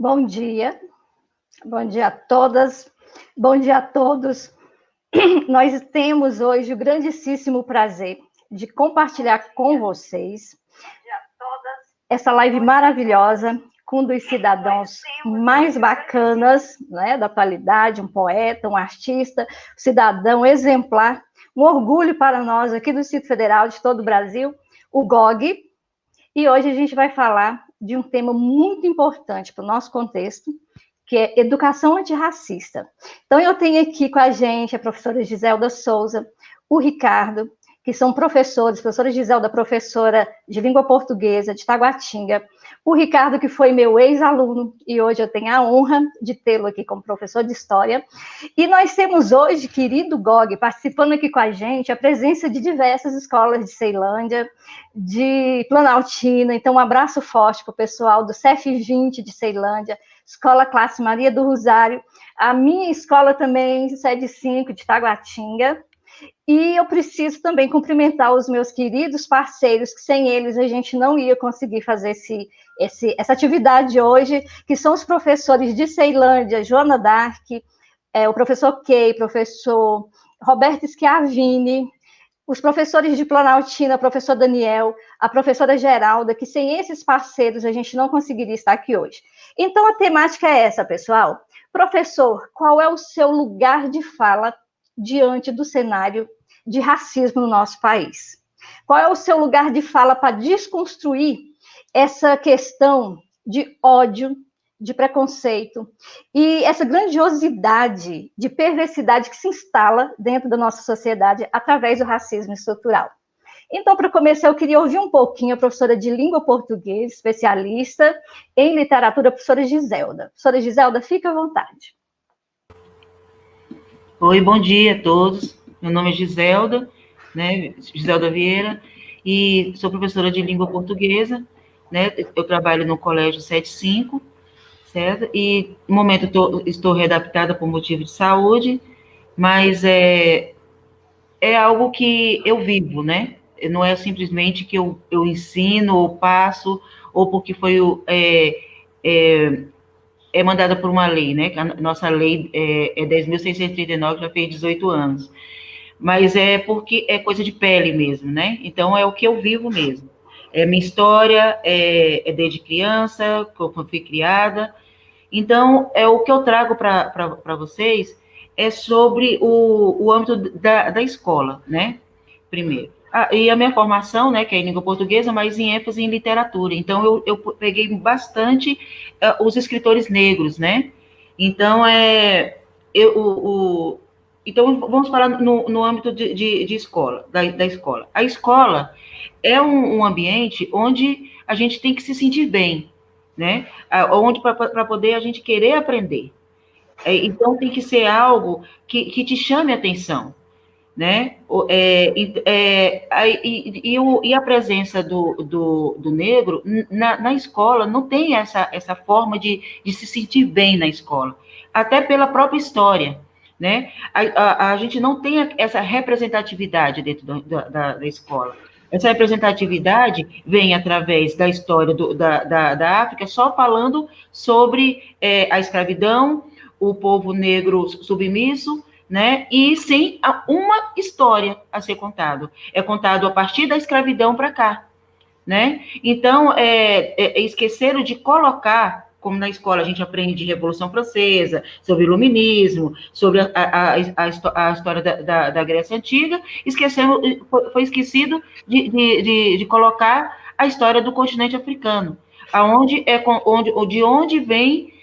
Bom dia a todas, bom dia a todos. Nós temos hoje o grandíssimo prazer de compartilhar com vocês essa live maravilhosa com um dos cidadãos mais bacanas, né, da atualidade, um poeta, um artista, um cidadão exemplar, um orgulho para nós aqui do Distrito Federal, de todo o Brasil, o GOG. E hoje a gente vai falar de um tema muito importante para o nosso contexto, que é educação antirracista. Então, eu tenho aqui com a gente a professora Giselda Souza, o Ricardo, que são professores, professora Giselda, professora de língua portuguesa de Taguatinga, o Ricardo, que foi meu ex-aluno, e hoje eu tenho a honra de tê-lo aqui como professor de História. E nós temos hoje, querido GOG, participando aqui com a gente, a presença de diversas escolas de Ceilândia, de Planaltina. Então, um abraço forte para o pessoal do CEF20 de Ceilândia, Escola Classe Maria do Rosário, a minha escola também, Sede 5 de Taguatinga. E eu preciso também cumprimentar os meus queridos parceiros, que sem eles a gente não ia conseguir fazer essa atividade hoje, que são os professores de Ceilândia, Joana Dark, o professor Key, professor Roberto Schiavini, os professores de Planaltina, professor Daniel, a professora Geralda, que sem esses parceiros a gente não conseguiria estar aqui hoje. Então, a temática é essa, pessoal. Professor, qual é o seu lugar de fala diante do cenário de racismo no nosso país? Qual é o seu lugar de fala para desconstruir essa questão de ódio, de preconceito e essa grandiosidade de perversidade que se instala dentro da nossa sociedade através do racismo estrutural? Então, para começar, eu queria ouvir um pouquinho a professora de língua portuguesa, especialista em literatura, a professora Giselda. Professora Giselda, fique à vontade. Oi, bom dia a todos. Meu nome é Giselda, né, Giselda Vieira, e sou professora de língua portuguesa, né, eu trabalho no Colégio 75, certo? E, no momento, estou readaptada por motivo de saúde, mas é algo que eu vivo, né? Não é simplesmente que eu ensino ou passo, ou porque foi mandada por uma lei, né? A nossa lei é 10.639, já fez 18 anos. Mas é porque é coisa de pele mesmo, né? Então, é o que eu vivo mesmo. É minha história, é desde criança, como fui criada. Então, o que eu trago para vocês é sobre o âmbito da escola, né? Primeiro. E a minha formação, né, que é em língua portuguesa, mas em ênfase em literatura. Então, eu peguei bastante os escritores negros, né? Então, então vamos falar no âmbito de escola, da escola. A escola é um ambiente onde a gente tem que se sentir bem, né? Onde para poder a gente querer aprender. Então, tem que ser algo que te chame a atenção, né? E a presença do negro na escola não tem essa forma de se sentir bem na escola, até pela própria história, né? A gente não tem essa representatividade dentro da escola. Essa representatividade vem através da história da África, só falando sobre a escravidão, o povo negro submisso, né? E sem uma história a ser contado. É contado a partir da escravidão para cá, né? Então, esqueceram de colocar, como na escola a gente aprende de Revolução Francesa, sobre o Iluminismo, sobre a história da Grécia Antiga, foi esquecido de colocar a história do continente africano, de onde vem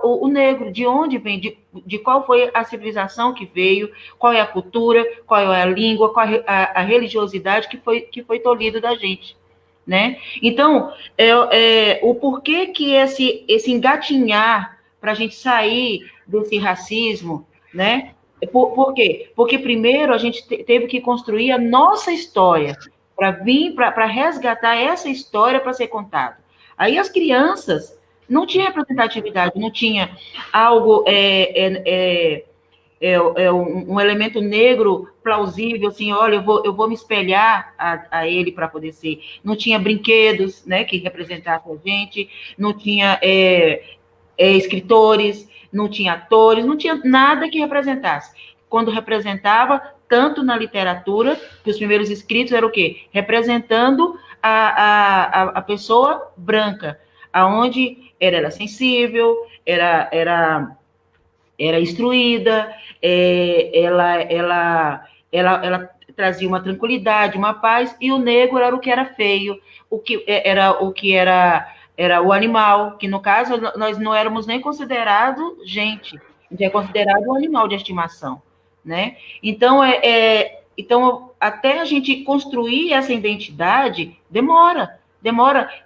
o negro, de onde vem, de qual foi a civilização que veio, qual é a cultura, qual é a língua, qual é a religiosidade que foi tolhido da gente, né? Então, o porquê que esse engatinhar para a gente sair desse racismo, né? Por quê? Porque primeiro a gente teve que construir a nossa história, para resgatar essa história para ser contada. Aí as crianças não tinha representatividade, não tinha algo um elemento negro plausível, assim, olha, eu vou me espelhar a ele para poder ser. Não tinha brinquedos, né, que representassem a gente, não tinha escritores, não tinha atores, não tinha nada que representasse. Quando representava, tanto na literatura, que os primeiros escritos eram o quê? Representando a pessoa branca, aonde era sensível, era instruída, ela trazia uma tranquilidade, uma paz, e o negro era o que era feio, o que era o animal, que no caso nós não éramos nem considerados gente, a gente é considerado um animal de estimação, né? Então até a gente construir essa identidade demora,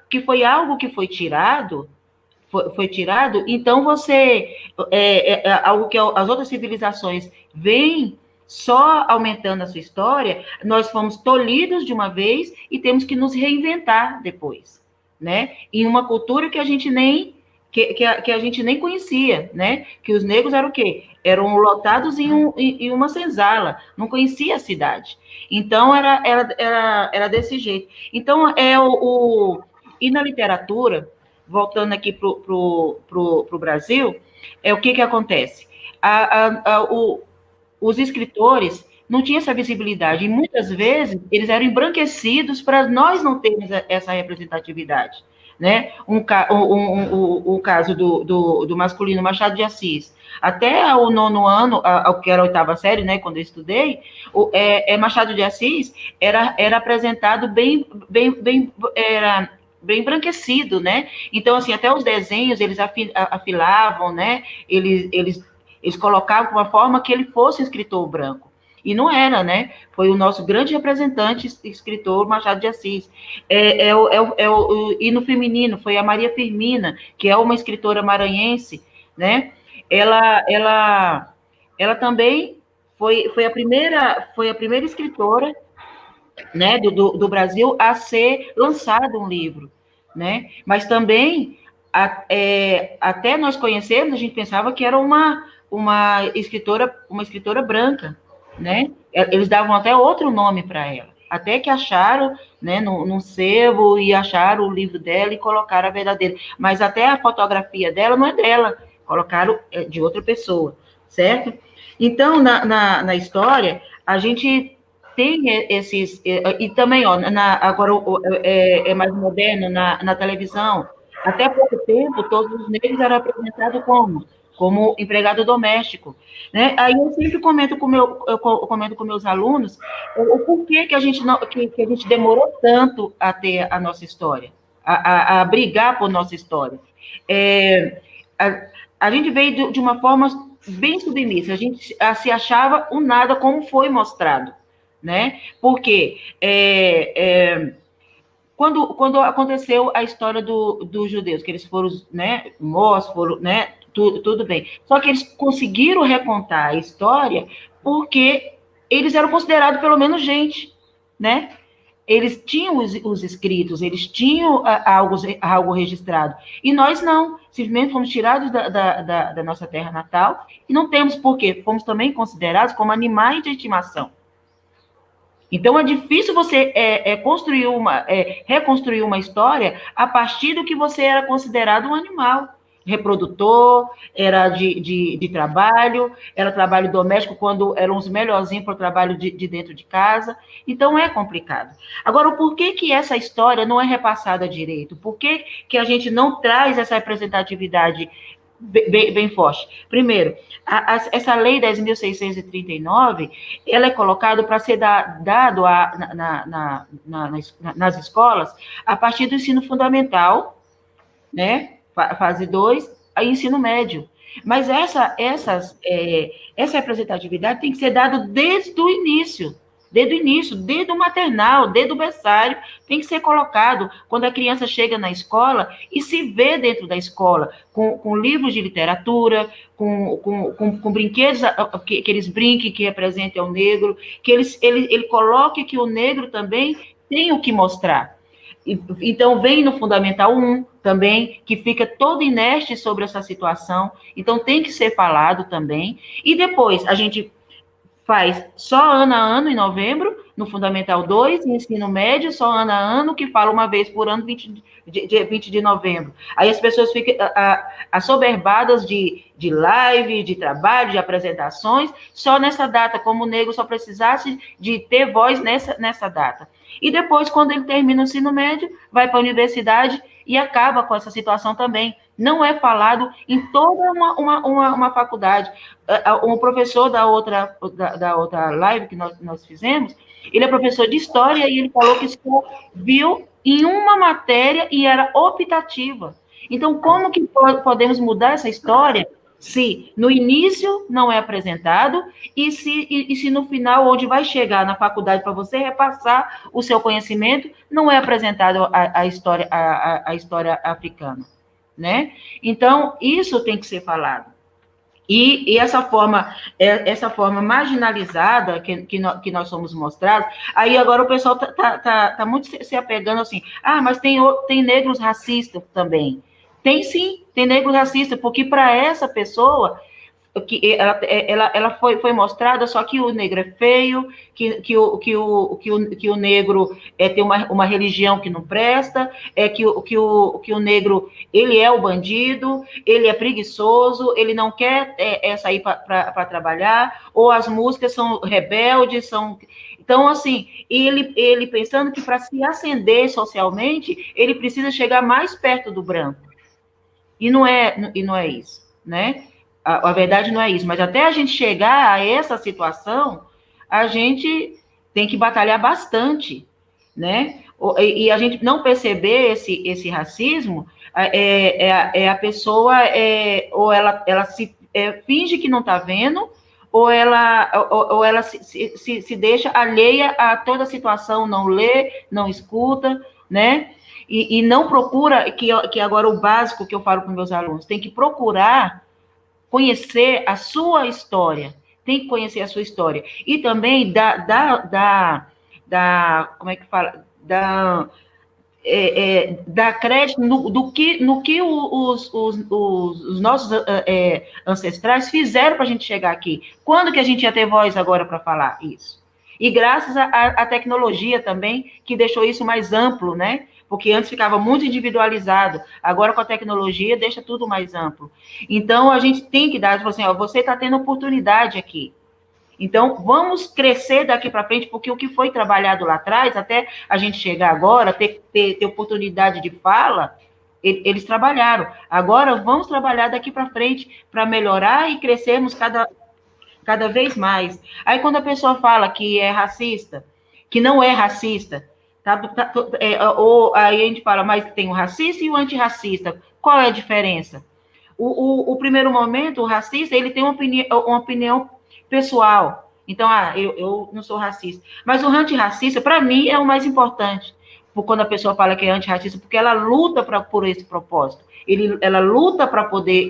que foi algo que foi tirado, então algo que as outras civilizações veem só aumentando a sua história, nós fomos tolhidos de uma vez e temos que nos reinventar depois, né? Em uma cultura que a gente nem conhecia, né? Que os negros eram o quê? Eram lotados em uma senzala, não conhecia a cidade. Então era desse jeito. Então e na literatura, voltando aqui para o Brasil, o que acontece? Os escritores não tinham essa visibilidade, e muitas vezes eles eram embranquecidos para nós não termos essa representatividade. Né? O caso do masculino Machado de Assis. Até o 9º ano, que era a 8ª série, né, quando eu estudei, Machado de Assis era apresentado bem embranquecido, né? Então, assim, até os desenhos, eles afilavam, né? Eles colocavam de uma forma que ele fosse um escritor branco. E não era, né? Foi o nosso grande representante, escritor Machado de Assis. E no feminino, foi a Maria Firmina, que é uma escritora maranhense, né? Ela também foi a primeira escritora, né, do Brasil a ser lançado um livro, né? Mas também até nós conhecermos, a gente pensava que era uma escritora branca, né? Eles davam até outro nome para ela, até que acharam, né, num sebo, e acharam o livro dela e colocaram a verdadeira. Mas até a fotografia dela não é dela, colocaram de outra pessoa, certo? Então, na história, a gente tem esses. E também, ó, agora é mais moderno, na televisão. Até pouco tempo, todos os negros eram apresentados como empregado doméstico, né? Aí eu sempre comento com meus alunos o porquê que a gente não, que a gente demorou tanto a ter a nossa história, a brigar por nossa história. A gente veio de uma forma bem submissa, a gente se achava um nada, como foi mostrado, né? Porque quando aconteceu a história dos judeus, que eles foram, né, mortos, né, tudo bem. Só que eles conseguiram recontar a história porque eles eram considerados pelo menos gente, né? Eles tinham os escritos, eles tinham algo registrado. E nós não, simplesmente fomos tirados da nossa terra natal e não temos por quê? Fomos também considerados como animais de estimação. Então, é difícil você reconstruir uma história a partir do que você era considerado um animal. Reprodutor, era de trabalho, era trabalho doméstico, quando eram os melhorzinhos para o trabalho de dentro de casa. Então, é complicado. Agora, por que essa história não é repassada direito? Por que a gente não traz essa representatividade bem forte? Primeiro, essa lei 10.639, ela é colocada para ser dado nas escolas a partir do ensino fundamental, né? Fase 2, a ensino médio. Mas essa representatividade tem que ser dada desde o início, desde o maternal, desde o berçário, tem que ser colocado quando a criança chega na escola e se vê dentro da escola, com livros de literatura, com brinquedos, que eles brinquem, que representem o negro, que ele coloque que o negro também tem o que mostrar. Então, vem no Fundamental 1 também, que fica todo inerte sobre essa situação. Então, tem que ser falado também. E depois, a gente faz só ano a ano, em novembro, no Fundamental 2, em ensino médio, só ano a ano, que fala uma vez por ano, 20 de novembro. Aí as pessoas ficam assoberbadas de live, de trabalho, de apresentações, só nessa data, como o negro só precisasse de ter voz nessa data. E depois, quando ele termina o ensino médio, vai para a universidade e acaba com essa situação também. Não é falado em toda uma faculdade. Um professor da outra live que nós fizemos, ele é professor de história e ele falou que só viu em uma matéria e era optativa. Então, como que podemos mudar essa história se no início não é apresentado e se no final, onde vai chegar na faculdade para você repassar o seu conhecimento, não é apresentado a história africana, né? Então, isso tem que ser falado. E essa forma marginalizada que nós somos mostrados, aí agora o pessoal tá muito se apegando assim, mas tem negros racistas também. Tem sim, tem negros racistas, porque para essa pessoa, que ela foi mostrada só que o negro é feio, que o negro tem uma religião que não presta, que o negro ele é o bandido, ele é preguiçoso, ele não quer sair para trabalhar, ou as músicas são rebeldes, então, assim, ele pensando que para se ascender socialmente, ele precisa chegar mais perto do branco. E não é isso, né? A verdade não é isso, mas até a gente chegar a essa situação, a gente tem que batalhar bastante, né? E a gente não perceber esse racismo, a pessoa, ou ela se finge que não está vendo, ou ela se deixa alheia a toda a situação, não lê, não escuta, né? E não procura, que agora o básico que eu falo com meus alunos, tem que procurar conhecer a sua história, tem que conhecer a sua história. E também como é que fala? Dar crédito no que os nossos ancestrais fizeram para a gente chegar aqui. Quando que a gente ia ter voz agora para falar isso? E graças à tecnologia também, que deixou isso mais amplo, né? Porque antes ficava muito individualizado, agora com a tecnologia deixa tudo mais amplo. Então, a gente tem que dar, assim, você está tendo oportunidade aqui. Então, vamos crescer daqui para frente, porque o que foi trabalhado lá atrás, até a gente chegar agora, ter oportunidade de fala, eles trabalharam. Agora, vamos trabalhar daqui para frente para melhorar e crescermos cada vez mais. Aí, quando a pessoa fala que é racista, que não é racista, ou aí a gente fala, mas tem o racista e o antirracista. Qual é a diferença? O primeiro momento, o racista, ele tem uma opinião pessoal. Então, eu não sou racista. Mas o antirracista, para mim, é o mais importante. Quando a pessoa fala que é antirracista, porque ela luta por esse propósito. Ela luta para poder,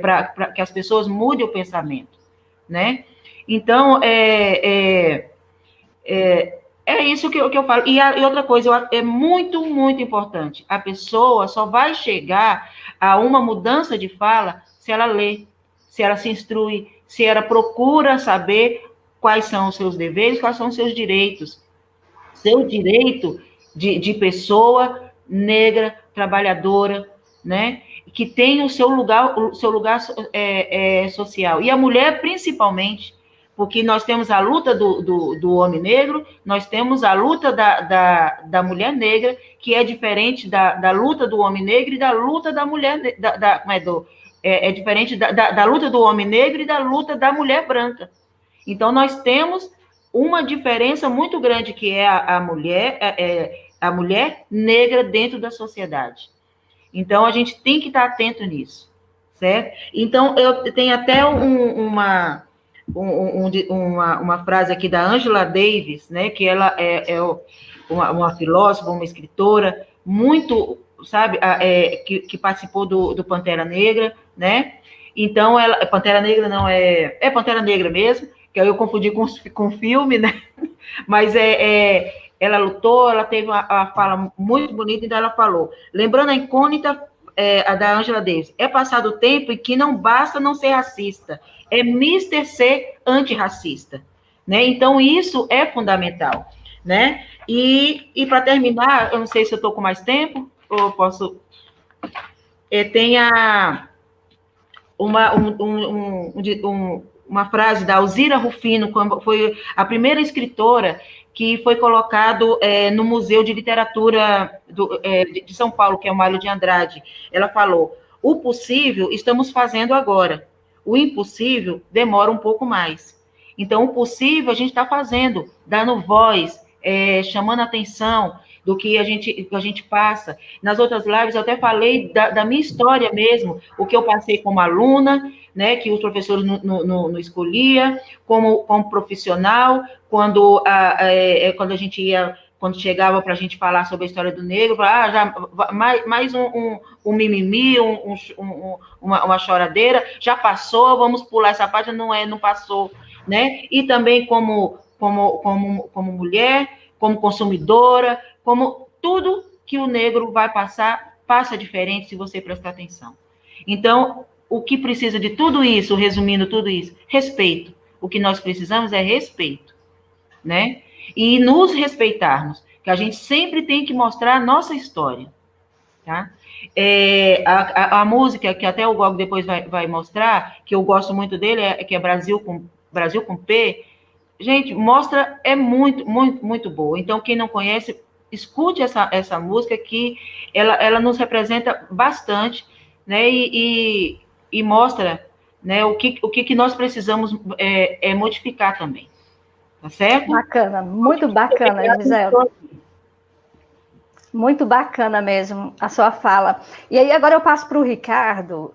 para que as pessoas mudem o pensamento, né? Então, é isso que eu falo. E outra coisa, é muito, muito importante. A pessoa só vai chegar a uma mudança de fala se ela lê, se ela se instrui, se ela procura saber quais são os seus deveres, quais são os seus direitos. Seu direito de pessoa negra, trabalhadora, né? Que tem o seu lugar social. E a mulher, principalmente, porque nós temos a luta do homem negro, nós temos a luta da mulher negra, que é diferente da luta do homem negro e da luta da mulher, é diferente da luta do homem negro e da luta da mulher branca. Então, nós temos uma diferença muito grande, que é a mulher negra dentro da sociedade. Então, a gente tem que estar atento nisso, certo? Então, eu tenho até uma frase aqui da Angela Davis, né, que ela é uma filósofa, uma escritora muito, sabe, que participou do Pantera Negra, né? Então, Pantera Negra não é Pantera Negra mesmo, que eu confundi com filme, né? Mas ela lutou, ela teve uma fala muito bonita, então ela falou, lembrando a incógnita a da Angela Davis, é passado o tempo e que não basta não ser racista, é mister ser antirracista, né? Então, isso é fundamental, né? E para terminar, eu não sei se eu estou com mais tempo, ou posso... tem uma frase da Alzira Rufino, foi a primeira escritora que foi colocado no Museu de Literatura de São Paulo, que é o Mário de Andrade. Ela falou, o possível estamos fazendo agora, o impossível demora um pouco mais. Então, o possível a gente está fazendo, dando voz, chamando atenção do que a gente passa. Nas outras lives eu até falei da minha história mesmo, o que eu passei como aluna, né, que os professores não escolhia, como profissional, quando a gente ia, quando chegava para a gente falar sobre a história do negro, já mais um mimimi, uma choradeira, já passou, vamos pular essa parte, não passou, né? E também como mulher, como consumidora, como tudo que o negro vai passar, passa diferente se você prestar atenção. Então, o que precisa de tudo isso, resumindo tudo isso? Respeito. O que nós precisamos é respeito, né? E nos respeitarmos, que a gente sempre tem que mostrar a nossa história, tá? A música, que até o Gog depois vai mostrar, que eu gosto muito dele, que é Brasil com P, gente, mostra, é muito, muito, muito boa. Então, quem não conhece, escute essa música que ela nos representa bastante, né? E mostra, né, o que nós precisamos modificar também. Tá certo? Bacana, muito bacana, Gisela. Muito bacana mesmo a sua fala. E aí agora eu passo para o Ricardo,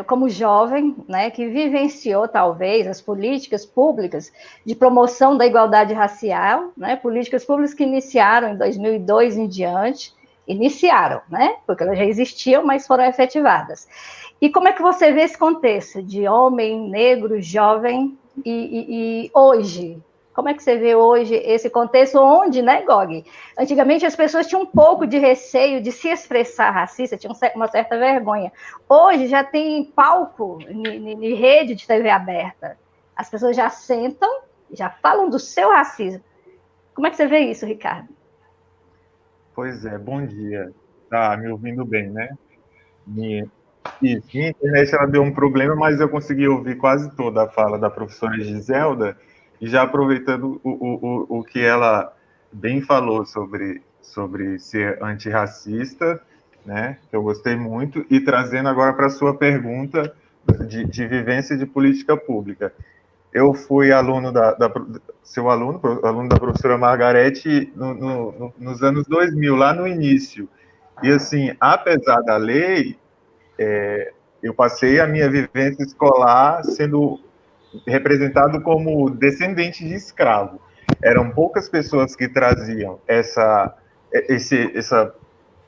como jovem, né, que vivenciou talvez as políticas públicas de promoção da igualdade racial, né, políticas públicas que iniciaram em 2002 em diante, né, porque elas já existiam, mas foram efetivadas. E como é que você vê esse contexto de homem, negro, jovem e hoje? Como é que você vê hoje esse contexto onde, né, Gog? Antigamente as pessoas tinham um pouco de receio de se expressar racista, tinham uma certa vergonha. Hoje já tem palco em rede de TV aberta. As pessoas já sentam, já falam do seu racismo. Como é que você vê isso, Ricardo? Pois é, bom dia. Tá me ouvindo bem, né? Minha internet ela deu um problema, mas eu consegui ouvir quase toda a fala da professora Giselda, e já aproveitando o que ela bem falou sobre ser antirracista, né? Que eu gostei muito, e trazendo agora para a sua pergunta de vivência de política pública. Eu fui aluno aluno da professora Margarete nos anos 2000, lá no início. E, assim, apesar da lei, eu passei a minha vivência escolar sendo representado como descendente de escravo. Eram poucas pessoas que traziam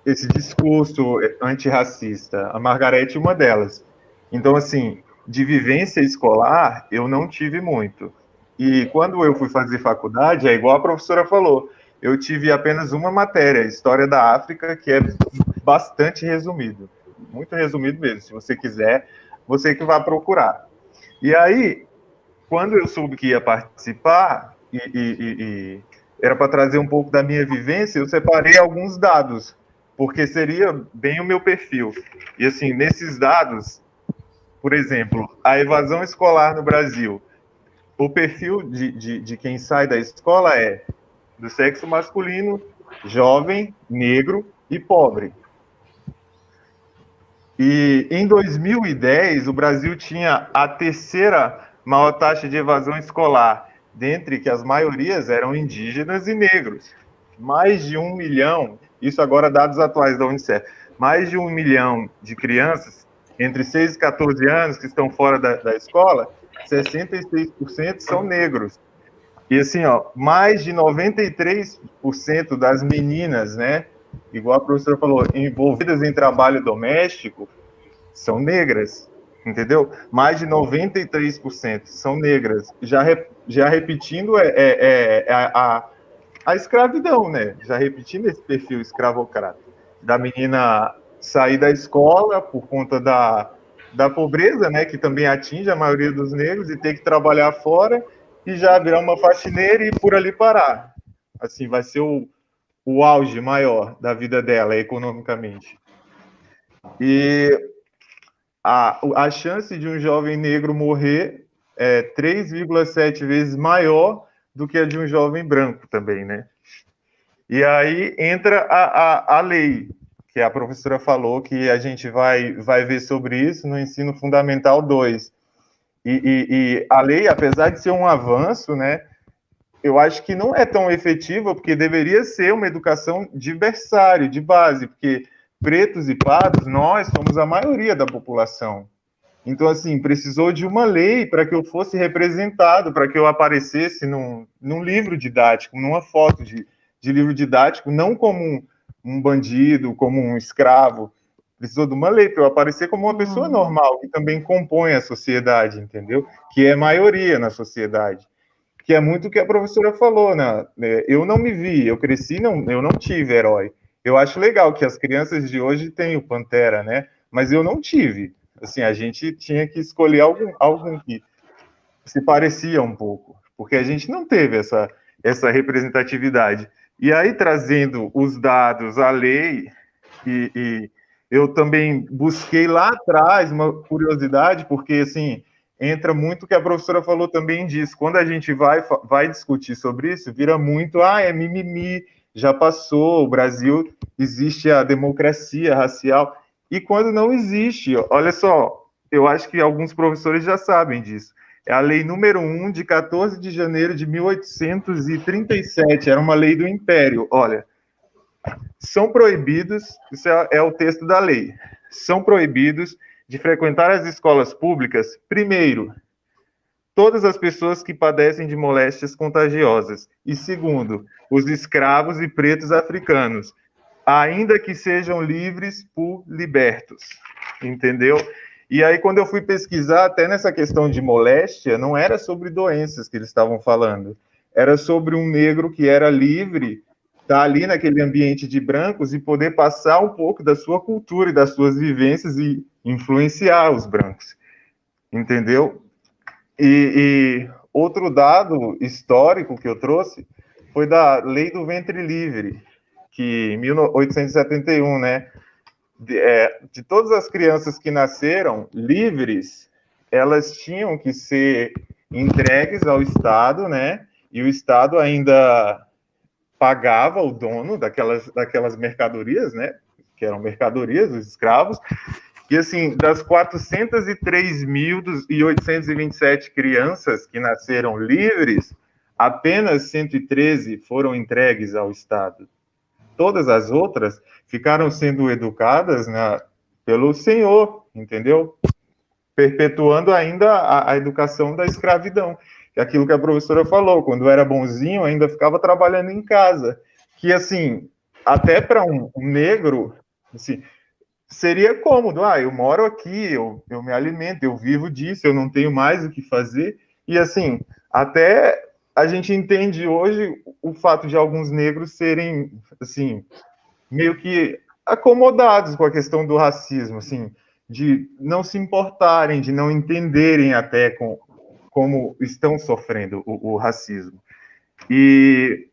esse discurso antirracista. A Margarete uma delas. Então, assim, de vivência escolar, eu não tive muito. E quando eu fui fazer faculdade, é igual a professora falou, eu tive apenas uma matéria, História da África, que é bastante resumido. Muito resumido mesmo. Se você quiser, você que vai procurar. E aí, quando eu soube que ia participar, e era para trazer um pouco da minha vivência, eu separei alguns dados, porque seria bem o meu perfil. E, assim, nesses dados, por exemplo, a evasão escolar no Brasil, o perfil de quem sai da escola é do sexo masculino, jovem, negro e pobre. E em 2010, o Brasil tinha a terceira maior taxa de evasão escolar, dentre que as maiorias eram indígenas e negros. Mais de 1 milhão, isso agora dados atuais da Unicef, mais de 1 milhão de crianças entre 6 e 14 anos que estão fora da escola, 66% são negros. E assim, mais de 93% das meninas, né, igual a professora falou, envolvidas em trabalho doméstico, são negras, entendeu? Mais de 93% são negras. Já repetindo, a escravidão, né? Já repetindo esse perfil escravocrata, da menina sair da escola por conta da pobreza, né, que também atinge a maioria dos negros, e ter que trabalhar fora, e já virar uma faxineira e por ali parar. Assim, vai ser o auge maior da vida dela, economicamente. E a chance de um jovem negro morrer é 3,7 vezes maior do que a de um jovem branco também, né? E aí entra a lei, que a professora falou que a gente vai ver sobre isso no Ensino Fundamental 2. E a lei, apesar de ser um avanço, né, eu acho que não é tão efetiva, porque deveria ser uma educação de berçário, de base, porque pretos e pardos, nós somos a maioria da população. Então, assim, precisou de uma lei para que eu fosse representado, para que eu aparecesse num livro didático, numa foto de livro didático, não como um bandido, como um escravo. Precisou de uma lei para eu aparecer como uma pessoa normal, que também compõe a sociedade, entendeu? Que é maioria na sociedade. Que é muito o que a professora falou, né? Eu não me vi, eu cresci, eu não tive herói. Eu acho legal que as crianças de hoje têm o Pantera, né? Mas eu não tive. Assim, a gente tinha que escolher algum que se parecia um pouco, porque a gente não teve essa representatividade. E aí, trazendo os dados, a lei, e eu também busquei lá atrás uma curiosidade, porque, assim, entra muito o que a professora falou também disso. Quando a gente vai discutir sobre isso, vira muito, é mimimi, já passou, o Brasil existe a democracia racial. E quando não existe, olha só, eu acho que alguns professores já sabem disso. É a lei número 1 de 14 de janeiro de 1837, era uma lei do Império. Olha, são proibidos, isso é o texto da lei, são proibidos de frequentar as escolas públicas, primeiro, todas as pessoas que padecem de moléstias contagiosas, e segundo, os escravos e pretos africanos, ainda que sejam livres por libertos, entendeu? E aí, quando eu fui pesquisar, até nessa questão de moléstia, não era sobre doenças que eles estavam falando, era sobre um negro que era livre, estar ali naquele ambiente de brancos e poder passar um pouco da sua cultura e das suas vivências e influenciar os brancos, entendeu? E outro dado histórico que eu trouxe foi da Lei do Ventre Livre, que em 1871, né, de todas as crianças que nasceram livres, elas tinham que ser entregues ao Estado, né, e o Estado ainda pagava o dono daquelas mercadorias, né, que eram mercadorias, os escravos, e assim, das 403.827 crianças que nasceram livres, apenas 113 foram entregues ao Estado. Todas as outras ficaram sendo educadas, né, pelo Senhor, entendeu? Perpetuando ainda a educação da escravidão. Que é aquilo que a professora falou, quando era bonzinho, ainda ficava trabalhando em casa. Que, assim, até para um negro, assim, seria cômodo. Eu moro aqui, eu me alimento, eu vivo disso, eu não tenho mais o que fazer. E, assim, até a gente entende hoje o fato de alguns negros serem, assim, meio que acomodados com a questão do racismo, assim, de não se importarem, de não entenderem até como estão sofrendo o racismo. E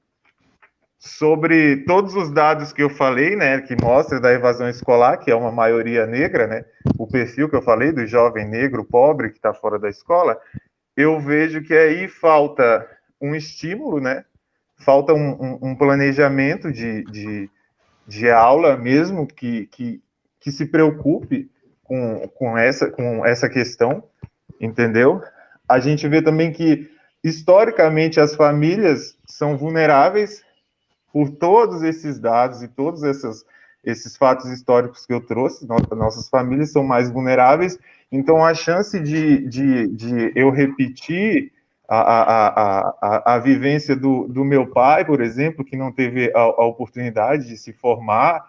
sobre todos os dados que eu falei, né, que mostra da evasão escolar, que é uma maioria negra, né, o perfil que eu falei do jovem negro pobre que está fora da escola, eu vejo que aí falta um estímulo, né, falta um planejamento de aula mesmo que se preocupe com essa questão, entendeu? A gente vê também que, historicamente, as famílias são vulneráveis por todos esses dados e todos esses fatos históricos que eu trouxe. Nossas famílias são mais vulneráveis, então a chance de eu repetir a vivência do meu pai, por exemplo, que não teve a oportunidade de se formar,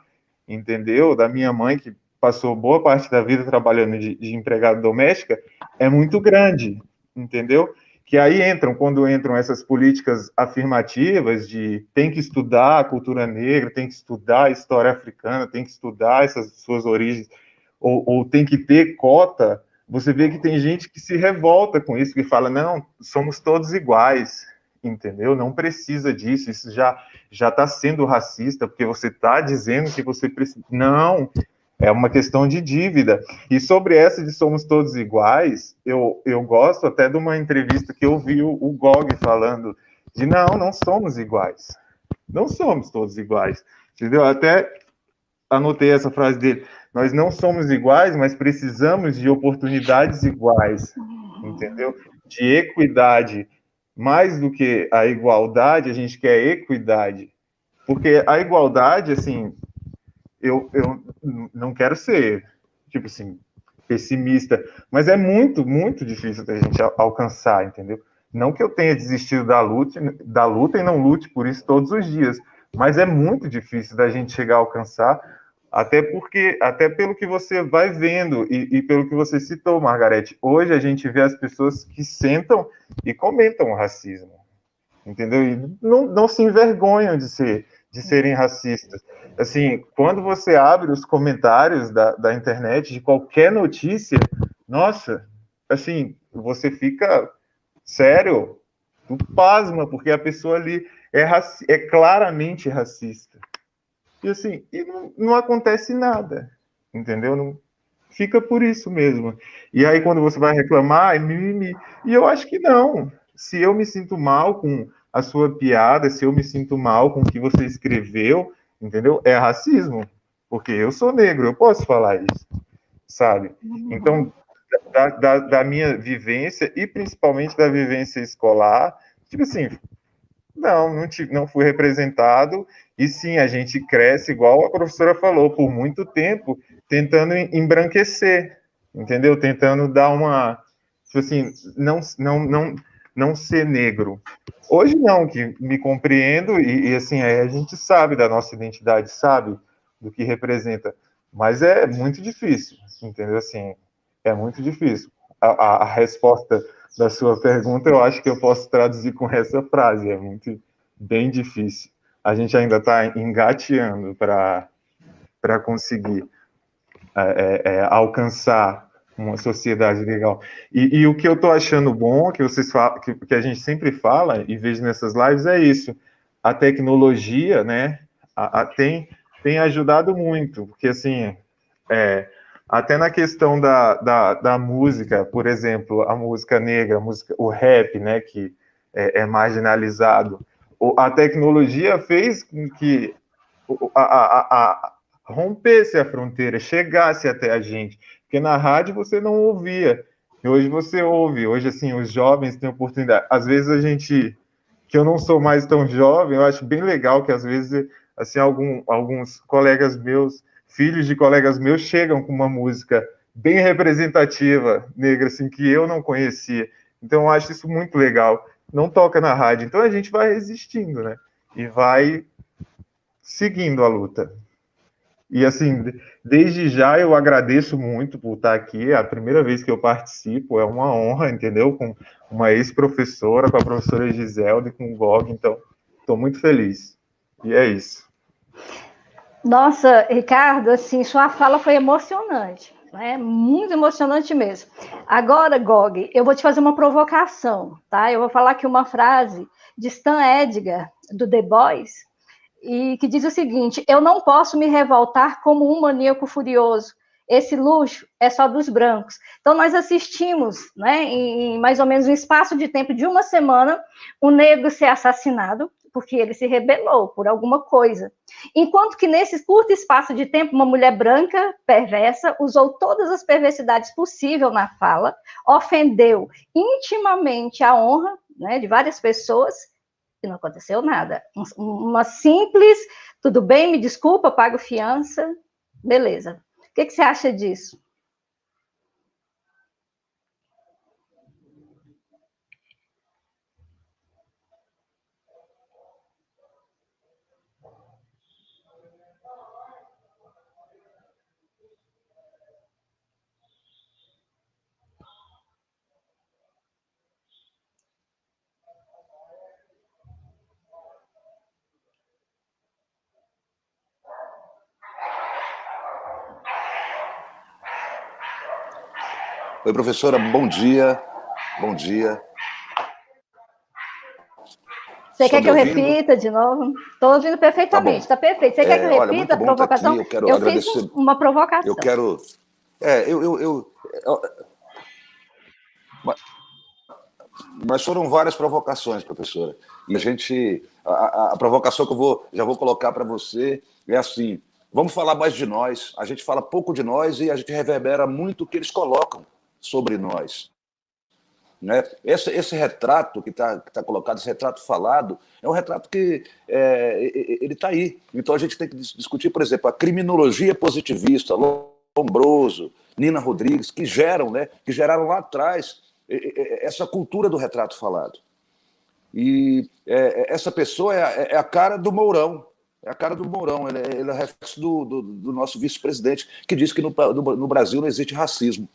entendeu? Da minha mãe, que passou boa parte da vida trabalhando de empregada doméstica, é muito grande, entendeu? que aí quando entram essas políticas afirmativas de tem que estudar a cultura negra, tem que estudar a história africana, tem que estudar essas suas origens, ou tem que ter cota, você vê que tem gente que se revolta com isso, que fala, não, somos todos iguais, entendeu? Não precisa disso, isso já está sendo racista, porque você está dizendo que você precisa. Não, é uma questão de dívida. E sobre essa de somos todos iguais, eu gosto até de uma entrevista que eu vi o Gog falando de não somos iguais. Não somos todos iguais. Entendeu? Até anotei essa frase dele. Nós não somos iguais, mas precisamos de oportunidades iguais. Entendeu? De equidade. Mais do que a igualdade, a gente quer equidade. Porque a igualdade, assim, eu não quero ser, tipo assim, pessimista, mas é muito, muito difícil da gente alcançar, entendeu? Não que eu tenha desistido da luta e não lute por isso todos os dias, mas é muito difícil da gente chegar a alcançar, até pelo que você vai vendo e pelo que você citou, Margarete. Hoje a gente vê as pessoas que sentam e comentam o racismo, entendeu? E não se envergonham de serem racistas. Assim, quando você abre os comentários da internet de qualquer notícia, nossa, assim, você fica sério, tu pasma, porque a pessoa ali é claramente racista. E assim, não acontece nada, entendeu? Não, fica por isso mesmo. E aí, quando você vai reclamar, é mimimi. E eu acho que não. Se eu me sinto mal com a sua piada, se eu me sinto mal com o que você escreveu, entendeu? É racismo. Porque eu sou negro, eu posso falar isso, sabe? Então, da minha vivência, e principalmente da vivência escolar, tipo assim, não fui representado, e sim, a gente cresce, igual a professora falou, por muito tempo, tentando embranquecer, entendeu? Tentando dar uma, tipo assim, não ser negro. Hoje não, que me compreendo, e assim, a gente sabe da nossa identidade, sabe do que representa, mas é muito difícil, entendeu? Assim, é muito difícil. A resposta da sua pergunta, eu acho que eu posso traduzir com essa frase. É muito bem difícil. A gente ainda está engateando para conseguir alcançar uma sociedade legal. E o que eu estou achando bom, que vocês falam, que a gente sempre fala e vejo nessas lives, é isso. A tecnologia, né, tem ajudado muito, porque assim, até na questão da música, por exemplo, a música negra, o rap, né, que é marginalizado, a tecnologia fez com que rompesse a fronteira, chegasse até a gente, porque na rádio você não ouvia, e hoje você ouve, hoje assim, os jovens têm oportunidade, às vezes que eu não sou mais tão jovem, eu acho bem legal que às vezes, assim, alguns colegas meus, filhos de colegas meus, chegam com uma música bem representativa, negra, assim, que eu não conhecia. Então, eu acho isso muito legal. Não toca na rádio. Então, a gente vai resistindo, né? E vai seguindo a luta. E, assim, desde já eu agradeço muito por estar aqui. É a primeira vez que eu participo, é uma honra, entendeu? Com uma ex-professora, com a professora Giselda e com o Gog. Então, estou muito feliz. E é isso. Nossa, Ricardo, assim, sua fala foi emocionante, né? Muito emocionante mesmo. Agora, Gog, eu vou te fazer uma provocação, tá? Eu vou falar aqui uma frase de Stan Edgar, do The Boys, e que diz o seguinte: eu não posso me revoltar como um maníaco furioso. Esse luxo é só dos brancos. Então, nós assistimos, né, em mais ou menos um espaço de tempo de uma semana, um negro ser assassinado, porque ele se rebelou por alguma coisa. Enquanto que nesse curto espaço de tempo, uma mulher branca, perversa, usou todas as perversidades possíveis na fala, ofendeu intimamente a honra, né, de várias pessoas, e não aconteceu nada. Uma simples, tudo bem, me desculpa, pago fiança, beleza. O que você acha disso? Oi, professora, bom dia. Bom dia. Você quer que eu repita de novo? Estou ouvindo perfeitamente, está perfeito. Você quer que eu repita a provocação? Aqui, eu quero agradecer. Fiz uma provocação. Eu quero... Mas foram várias provocações, professora. E a provocação que já vou colocar para você é assim: vamos falar mais de nós. A gente fala pouco de nós e a gente reverbera muito o que eles colocam sobre nós. Né? Esse retrato que está colocado, esse retrato falado, é um retrato que ele está aí. Então a gente tem que discutir, por exemplo, a criminologia positivista, Lombroso, Nina Rodrigues, que geraram lá atrás essa cultura do retrato falado. E essa pessoa é a cara do Mourão. É a cara do Mourão. Ele é reflexo do nosso vice-presidente, que diz que no Brasil não existe racismo.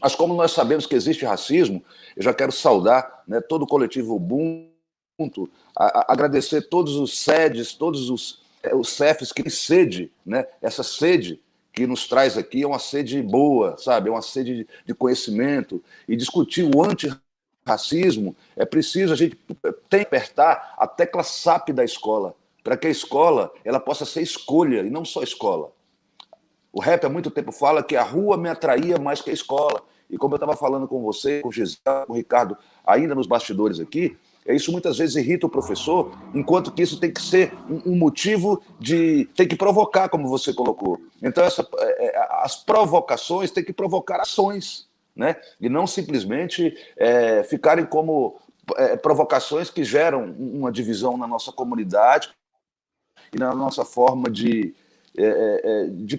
Mas como nós sabemos que existe racismo, eu já quero saudar, né, todo o coletivo Ubuntu, agradecer todos os SEDs, todos os CEFs que têm sede, né, essa sede que nos traz aqui é uma sede boa, sabe? É uma sede de conhecimento. E discutir o antirracismo é preciso a gente apertar a tecla SAP da escola, para que a escola ela possa ser escolha e não só escola. O rap há muito tempo fala que a rua me atraía mais que a escola. E como eu estava falando com você, com o Gisele, com o Ricardo, ainda nos bastidores aqui, isso muitas vezes irrita o professor, enquanto que isso tem que ser um motivo tem que provocar, como você colocou. Então, as provocações têm que provocar ações, né? E não simplesmente ficarem como provocações que geram uma divisão na nossa comunidade e na nossa forma de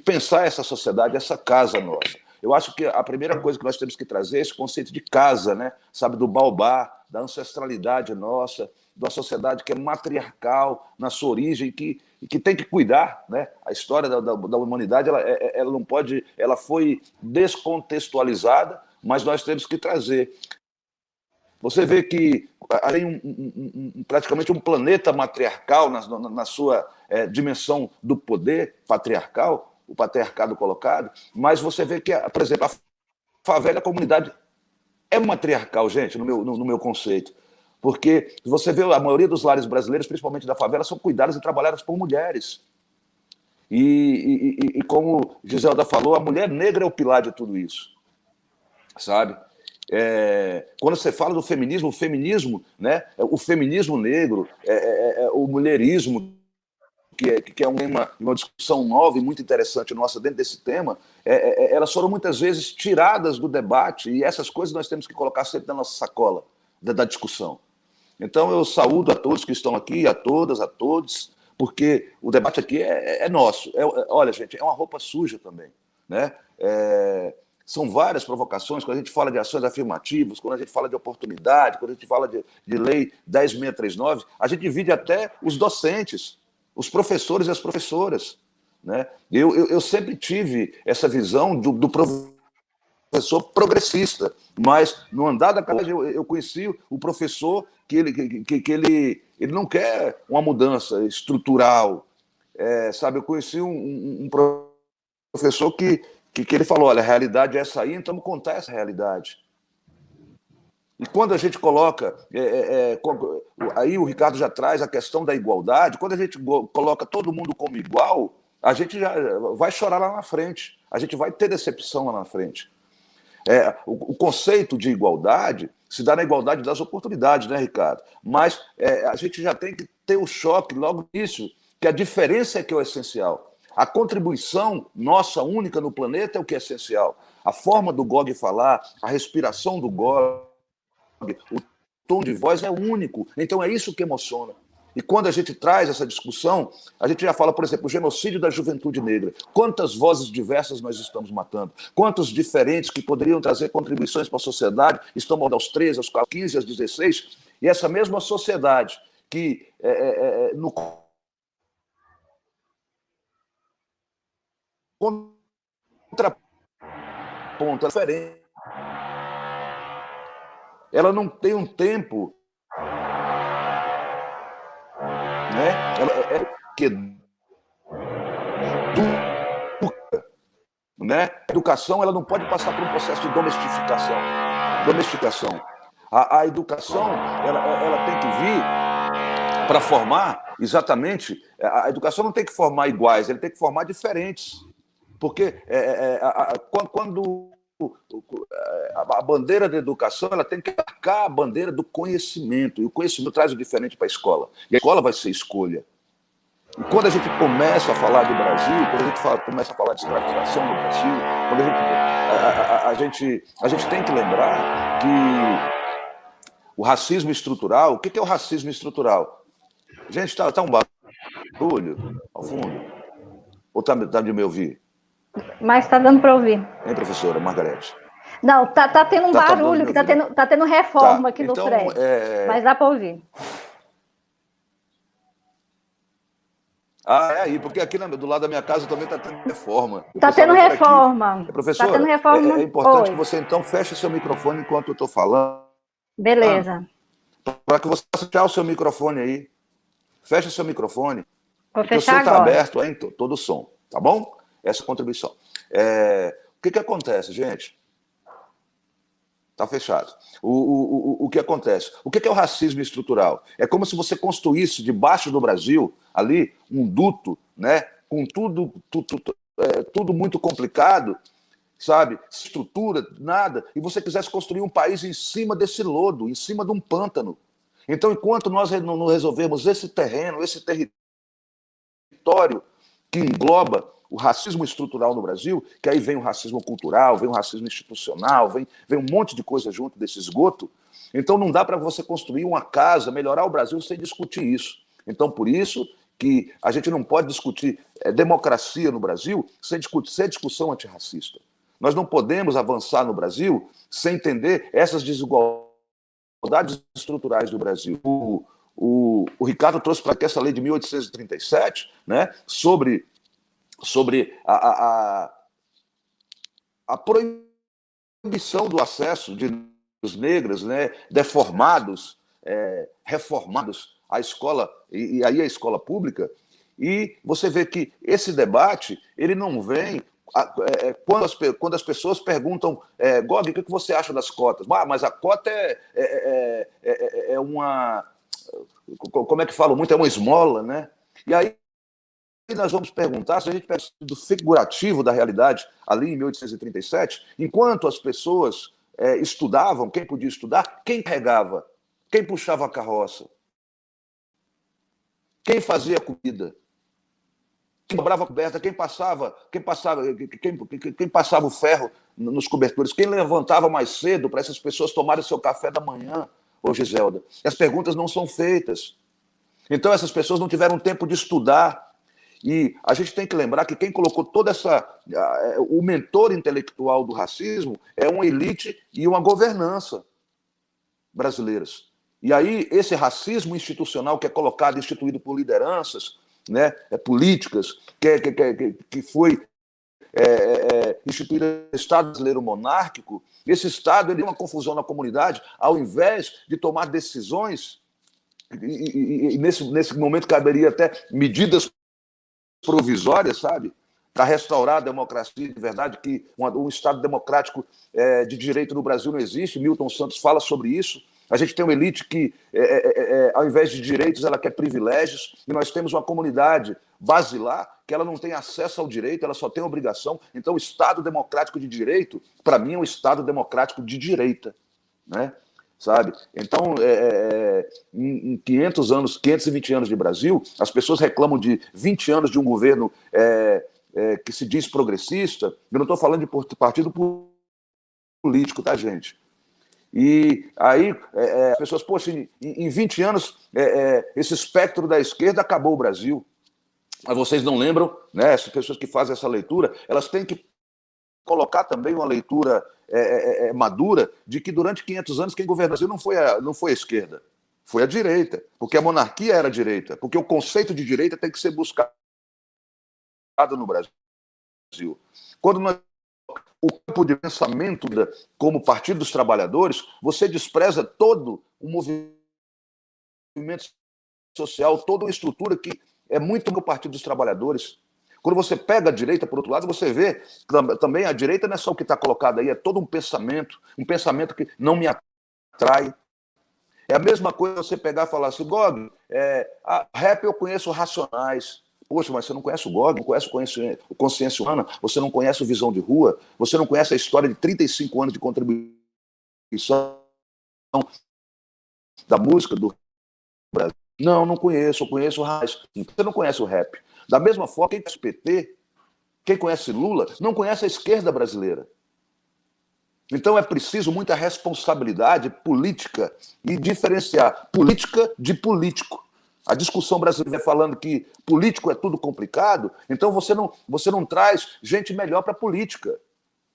pensar essa sociedade, essa casa nossa. Eu acho que a primeira coisa que nós temos que trazer é esse conceito de casa, né? Sabe, do baobá, da ancestralidade nossa, de uma sociedade que é matriarcal na sua origem e que tem que cuidar, né? A história da humanidade ela não pode, ela foi descontextualizada, mas nós temos que trazer. Você vê que tem praticamente um planeta matriarcal na sua dimensão do poder patriarcal, o patriarcado colocado, mas você vê que, por exemplo, a favela, a comunidade é matriarcal, gente, no meu conceito. Porque você vê a maioria dos lares brasileiros, principalmente da favela, são cuidadas e trabalhadas por mulheres. E como Giselda falou, a mulher negra é o pilar de tudo isso, sabe? Quando você fala do feminismo, né, o feminismo negro, o mulherismo, que é uma discussão nova e muito interessante nossa dentro desse tema, elas foram muitas vezes tiradas do debate, e essas coisas nós temos que colocar sempre na nossa sacola da discussão. Então eu saúdo a todos que estão aqui, a todas, a todos, porque o debate aqui é nosso. Olha, gente, é uma roupa suja também, né? São várias provocações, quando a gente fala de ações afirmativas, quando a gente fala de oportunidade, quando a gente fala de lei 10.639, a gente divide até os docentes, os professores e as professoras, né? Eu sempre tive essa visão do professor progressista, mas no andar da casa eu conheci o professor que ele não quer uma mudança estrutural, sabe? Eu conheci um professor que ele falou, olha, a realidade é essa aí, então vamos contar essa realidade. E quando a gente coloca, aí o Ricardo já traz a questão da igualdade, quando a gente coloca todo mundo como igual, a gente já vai chorar lá na frente, a gente vai ter decepção lá na frente. O conceito de igualdade se dá na igualdade das oportunidades, né, Ricardo? Mas a gente já tem que ter o choque logo nisso, que a diferença é que é o essencial. A contribuição nossa única no planeta é o que é essencial. A forma do Gog falar, a respiração do Gog, o tom de voz é único. Então é isso que emociona. E quando a gente traz essa discussão, a gente já fala, por exemplo, o genocídio da juventude negra. Quantas vozes diversas nós estamos matando? Quantos diferentes que poderiam trazer contribuições para a sociedade estão morrendo aos 13, aos 15, aos 16? E essa mesma sociedade que no contraponto diferente, ela não tem um tempo, né? Ela que né? A educação ela não pode passar por um processo de domesticação. A educação ela tem que vir para formar exatamente. A educação não tem que formar iguais, ela tem que formar diferentes. Porque quando a bandeira da educação ela tem que marcar a bandeira do conhecimento, e o conhecimento traz o diferente para a escola. E a escola vai ser escolha. E quando a gente começa a falar do Brasil, quando a gente começa a falar de escravização no Brasil, quando a gente tem que lembrar que o racismo estrutural, o que é o racismo estrutural? Gente, tá um barulho ao fundo? Ou tá de me ouvir? Mas está dando para ouvir. Hein, professora Margarete? Não, tá tendo um barulho, que tá tendo reforma aqui no prédio. Mas dá para ouvir. É aí, porque aqui do lado da minha casa também está tendo reforma. Está tendo reforma. Professora, tá tendo reforma. É importante que você então feche seu microfone enquanto eu estou falando. Beleza. Para que você possa fechar o seu microfone aí. Feche seu microfone. Vou fechar o som está agora. aberto aí, todo o som, tá bom? Essa contribuição. O que acontece, gente? Está fechado. O que acontece? O que é o racismo estrutural? É como se você construísse debaixo do Brasil, ali, um duto, né, com tudo muito complicado, sabe? Estrutura, nada, e você quisesse construir um país em cima desse lodo, em cima de um pântano. Então, enquanto nós não resolvermos esse terreno, esse território que engloba o racismo estrutural no Brasil, que aí vem o racismo cultural, vem o racismo institucional, vem um monte de coisa junto desse esgoto. Então não dá para você construir uma casa, melhorar o Brasil sem discutir isso. Então por isso que a gente não pode discutir democracia no Brasil sem discussão antirracista. Nós não podemos avançar no Brasil sem entender essas desigualdades estruturais do Brasil. O Ricardo trouxe para cá essa lei de 1837, né, sobre a proibição do acesso dos negros, né, deformados, reformados à escola, e aí a escola pública, e você vê que esse debate ele não vem quando as pessoas perguntam, Gog, o que você acha das cotas? Mas a cota é uma... Como é que falam muito? É uma esmola, né? E aí nós vamos perguntar, se a gente pega do figurativo da realidade, ali em 1837, enquanto as pessoas estudavam, quem podia estudar, quem carregava, quem puxava a carroça, quem fazia a comida, quem dobrava a coberta, quem passava o ferro nos cobertores, quem levantava mais cedo para essas pessoas tomarem seu café da manhã, ô Giselda. As perguntas não são feitas. Então essas pessoas não tiveram tempo de estudar. E a gente tem que lembrar que quem colocou toda o mentor intelectual do racismo é uma elite e uma governança brasileiras. E aí esse racismo institucional que é colocado, instituído por lideranças, né, políticas, que foi instituído no Estado brasileiro monárquico, esse Estado ele tem uma confusão na comunidade, ao invés de tomar decisões, e nesse momento caberia até medidas provisórias, sabe? Para restaurar a democracia de verdade, que um Estado democrático de direito no Brasil não existe. Milton Santos fala sobre isso. A gente tem uma elite que, ao invés de direitos, ela quer privilégios, e nós temos uma comunidade basilar que ela não tem acesso ao direito, ela só tem obrigação. Então, o Estado democrático de direito, para mim, é um Estado democrático de direita, né? Sabe? Então, em 520 anos de Brasil, as pessoas reclamam de 20 anos de um governo que se diz progressista. Eu não estou falando de partido político, tá, gente? E aí, as pessoas, poxa, em 20 anos, esse espectro da esquerda acabou o Brasil. Mas vocês não lembram, né? As pessoas que fazem essa leitura, elas têm que colocar também uma leitura madura de que durante 500 anos quem governou o Brasil não foi a esquerda, foi a direita, porque a monarquia era a direita, porque o conceito de direita tem que ser buscado no Brasil. Quando o campo de pensamento como Partido dos Trabalhadores, você despreza todo o movimento social, toda uma estrutura que é muito do Partido dos Trabalhadores. Quando você pega a direita, por outro lado, você vê também a direita não é só o que está colocado aí, é todo um pensamento que não me atrai. É a mesma coisa você pegar e falar assim, Gog, rap eu conheço Racionais. Poxa, mas você não conhece o Gog, não conhece o Consciência Humana, você não conhece o Visão de Rua, você não conhece a história de 35 anos de contribuição da música do Brasil. Não conheço, eu conheço o Racionais. Você não conhece o rap. Da mesma forma, quem conhece o PT, quem conhece Lula, não conhece a esquerda brasileira. Então é preciso muita responsabilidade política e diferenciar política de político. A discussão brasileira vem falando que político é tudo complicado, então você não traz gente melhor para a política.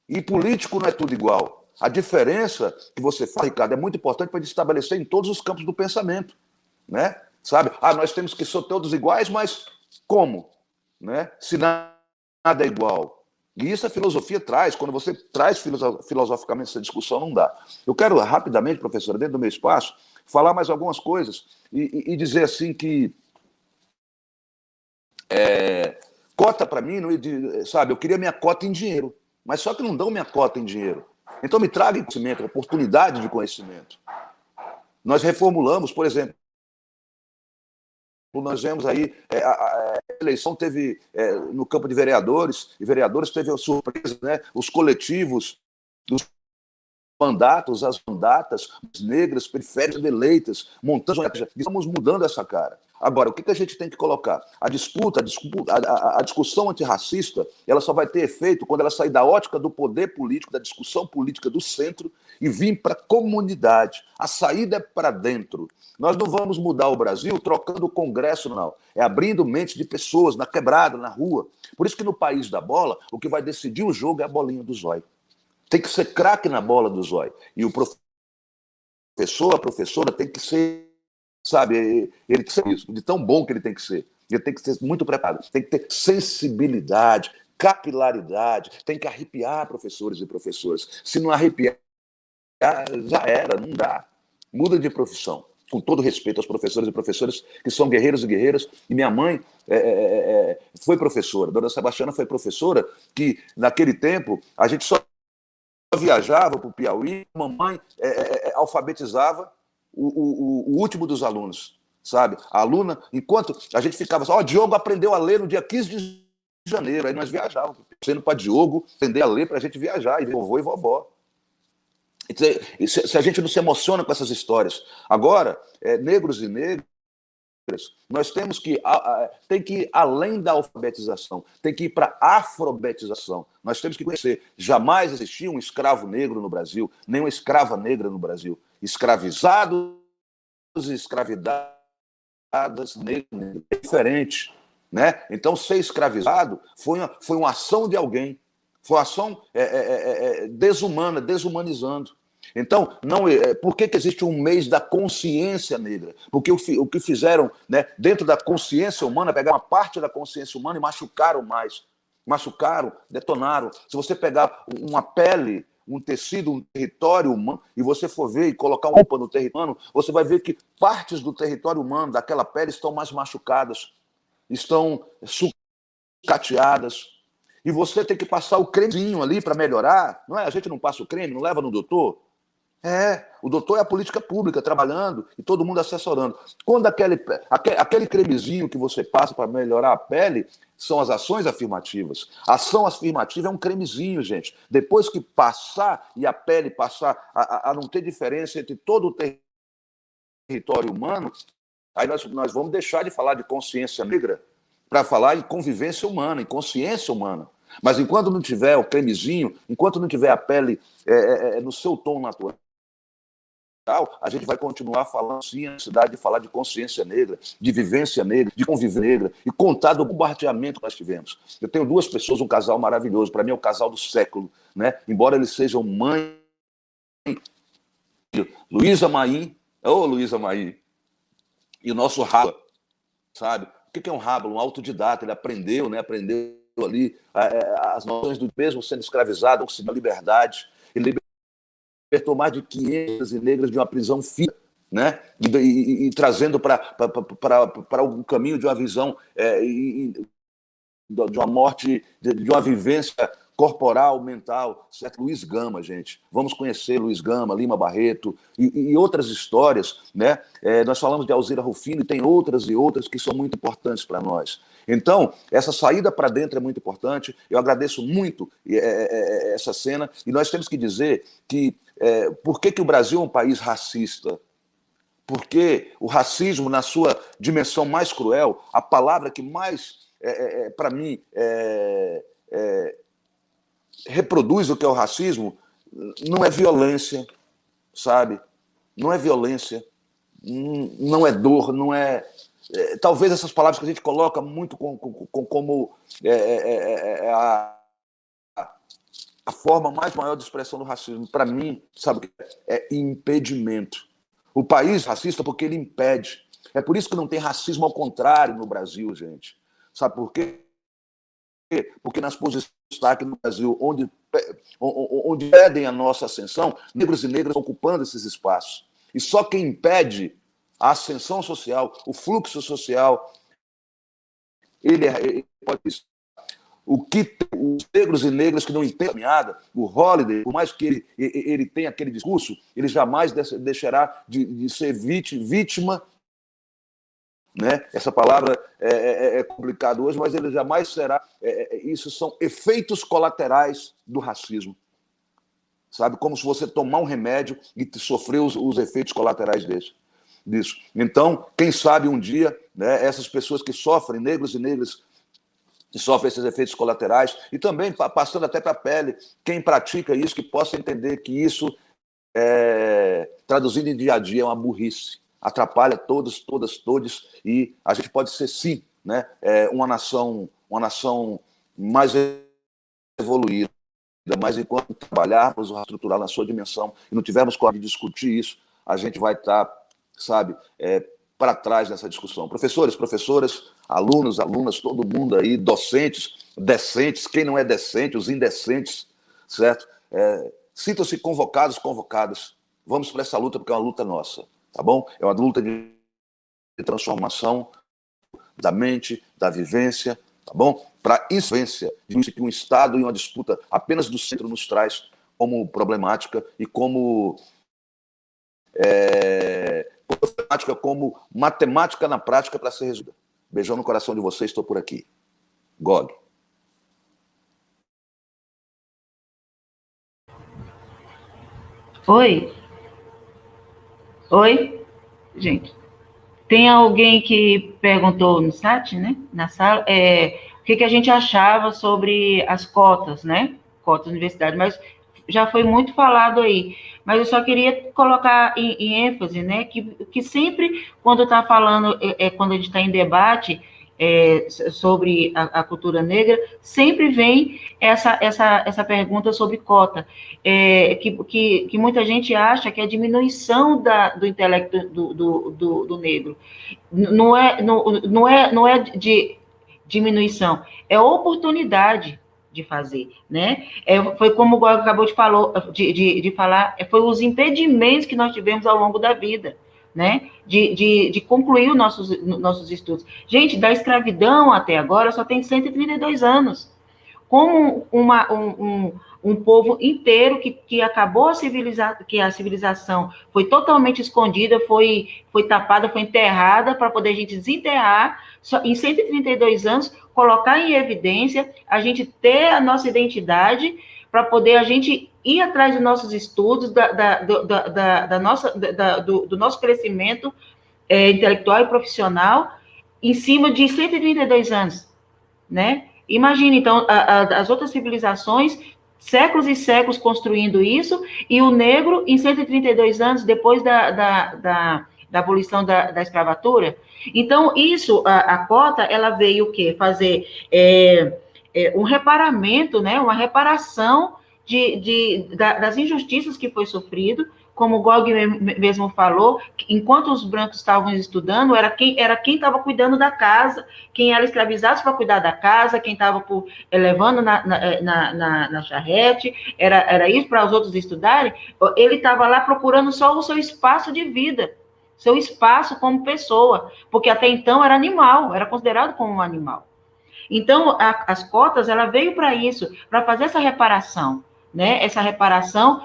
E político não é tudo igual. A diferença que você faz, Ricardo, é muito importante para estabelecer em todos os campos do pensamento. Né? Sabe? Nós temos que ser todos iguais, mas como? Né? Se nada é igual. E isso a filosofia traz. Quando você traz filosoficamente essa discussão, não dá. Eu quero rapidamente, professora, dentro do meu espaço, falar mais algumas coisas e dizer assim que cota para mim, sabe, eu queria minha cota em dinheiro, mas só que não dão minha cota em dinheiro. Então me traga conhecimento, oportunidade de conhecimento. Nós reformulamos, por exemplo, nós vemos aí, a eleição teve, no campo de vereadores, e vereadores teve a surpresa, né? Os coletivos, os mandatos, as mandatas negras, periféricas, eleitas, montando. Estamos mudando essa cara. Agora, o que a gente tem que colocar? A discussão antirracista, ela só vai ter efeito quando ela sair da ótica do poder político, da discussão política do centro e vir para a comunidade. A saída é para dentro. Nós não vamos mudar o Brasil trocando o Congresso, não. É abrindo mente de pessoas na quebrada, na rua. Por isso que no país da bola, o que vai decidir o jogo é a bolinha do zóio. Tem que ser craque na bola do zóio. E o professor, a professora tem que ser, sabe, ele tem que ser isso, de tão bom que ele tem que ser. Ele tem que ser muito preparado, tem que ter sensibilidade, capilaridade, tem que arrepiar professores e professoras. Se não arrepiar, já era, não dá. Muda de profissão. Com todo respeito aos professores e professoras que são guerreiros e guerreiras. E minha mãe foi professora, Dona Sebastiana foi professora, que naquele tempo a gente só viajava para o Piauí, a mamãe alfabetizava o último dos alunos, sabe? A aluna, enquanto a gente ficava assim, Diogo aprendeu a ler no dia 15 de janeiro, aí nós viajávamos, sendo para Diogo aprender a ler para a gente viajar, e vovô e vovó. Se a gente não se emociona com essas histórias. Agora, negros e negras, nós temos que tem que ir além da alfabetização, tem que ir para a afrobetização. Nós temos que conhecer. Jamais existiu um escravo negro no Brasil, nem uma escrava negra no Brasil. Escravizados e escravidadas negras. É diferente. Né? Então, ser escravizado foi uma ação de alguém. Foi uma ação desumana, desumanizando. Então, por que existe um mês da consciência negra? Porque o que fizeram, né, dentro da consciência humana, pegaram uma parte da consciência humana e machucaram mais. Machucaram, detonaram. Se você pegar uma pele, um tecido, um território humano, e você for ver e colocar uma roupa no território humano, você vai ver que partes do território humano, daquela pele, estão mais machucadas, estão sucateadas. E você tem que passar o cremezinho ali para melhorar. Não é? A gente não passa o creme, não leva no doutor? O doutor é a política pública trabalhando e todo mundo assessorando. Quando aquele cremezinho que você passa para melhorar a pele são as ações afirmativas. A ação afirmativa é um cremezinho, gente. Depois que passar e a pele passar a não ter diferença entre todo o território humano, aí nós vamos deixar de falar de consciência negra para falar em convivência humana, em consciência humana. Mas enquanto não tiver o cremezinho, enquanto não tiver a pele no seu tom natural, a gente vai continuar falando sim a necessidade de falar de consciência negra, de vivência negra, de convivência negra e contar do bombardeamento que nós tivemos. Eu tenho duas pessoas, um casal maravilhoso, para mim é o casal do século, né? Embora eles sejam mãe, Luísa Maim, Luísa Maim, e o nosso Raba, sabe? O que é um Raba? Um autodidata, ele aprendeu, né? Aprendeu ali as noções do mesmo sendo escravizado, conseguiu a liberdade, ele libertou mais de 500 negras de uma prisão fina, né? E trazendo para um caminho de uma visão de uma morte, de uma vivência corporal, mental, certo? Luiz Gama, gente. Vamos conhecer Luiz Gama, Lima Barreto e outras histórias, né? Nós falamos de Alzira Rufino e tem outras e outras que são muito importantes para nós. Então, essa saída para dentro é muito importante. Eu agradeço muito essa cena e nós temos que dizer que por que o Brasil é um país racista? Porque o racismo, na sua dimensão mais cruel, a palavra que mais, para mim, reproduz o que é o racismo, não é violência, sabe? Não é violência, não é dor, não é... talvez essas palavras que a gente coloca muito como a forma mais maior de expressão do racismo, para mim, sabe o que é? Impedimento. O país racista porque ele impede. É por isso que não tem racismo ao contrário no Brasil, gente. Sabe por quê? Porque nas posições de destaque no Brasil, onde pedem a nossa ascensão, negros e negras estão ocupando esses espaços. E só quem impede a ascensão social, o fluxo social, ele pode... Os negros e negras que não entendem a caminhada, o Holliday, por mais que ele tenha aquele discurso, ele jamais deixará de ser vítima, né? Essa palavra é complicada hoje, mas ele jamais será. Isso são efeitos colaterais do racismo. Sabe? Como se você tomar um remédio e sofrer os efeitos colaterais disso. Então, quem sabe um dia, né, essas pessoas que sofrem, negros e negras, que sofrem esses efeitos colaterais, e também passando até para a pele, quem pratica isso, que possa entender que isso, traduzido em dia a dia, é uma burrice, atrapalha todos, todes, e a gente pode ser, sim, né, uma nação mais evoluída, mas enquanto trabalharmos o estrutural na sua dimensão e não tivermos coragem de discutir isso, a gente vai estar, sabe, para trás nessa discussão. Professores, professoras, alunos, alunas, todo mundo aí, docentes, decentes, quem não é decente, os indecentes, certo? Sintam-se convocados, convocadas. Vamos para essa luta, porque é uma luta nossa, tá bom? É uma luta de transformação da mente, da vivência, tá bom? Para influência de que um Estado e uma disputa apenas do centro nos traz como problemática e como como matemática na prática para ser resolvida. Beijão no coração de vocês, estou por aqui. Gog. Oi, gente. Tem alguém que perguntou no chat, né? Na sala, o que a gente achava sobre as cotas, né? Cotas da universidade, mas já foi muito falado aí. Mas eu só queria colocar em ênfase, né? Que sempre, quando está falando, quando a gente está em debate sobre a cultura negra, sempre vem essa pergunta sobre cota, que muita gente acha que é a diminuição do intelecto do negro. Não é de diminuição, é oportunidade de fazer, né? Foi como o Gog acabou de falar, foi os impedimentos que nós tivemos ao longo da vida, né? De concluir os nossos estudos. Gente, da escravidão até agora só tem 132 anos. Como um povo inteiro que acabou que a civilização foi totalmente escondida, foi tapada, foi enterrada, para poder a gente desenterrar, em 132 anos, colocar em evidência, a gente ter a nossa identidade, para poder a gente ir atrás dos nossos estudos, do nosso crescimento intelectual e profissional, em cima de 132 anos, né? Imagina, então, as outras civilizações, séculos e séculos construindo isso, e o negro, em 132 anos, depois da abolição da escravatura. Então, a cota, ela veio o quê? Fazer um reparamento, né? Uma reparação das injustiças que foi sofrido, como o Gog mesmo falou, enquanto os brancos estavam estudando, era quem estava cuidando da casa, quem era escravizado para cuidar da casa, quem estava levando na charrete, era isso para os outros estudarem. Ele estava lá procurando só o seu espaço de vida, seu espaço como pessoa, porque até então era animal, era considerado como um animal. Então, as cotas, ela veio para isso, para fazer essa reparação, né? Essa reparação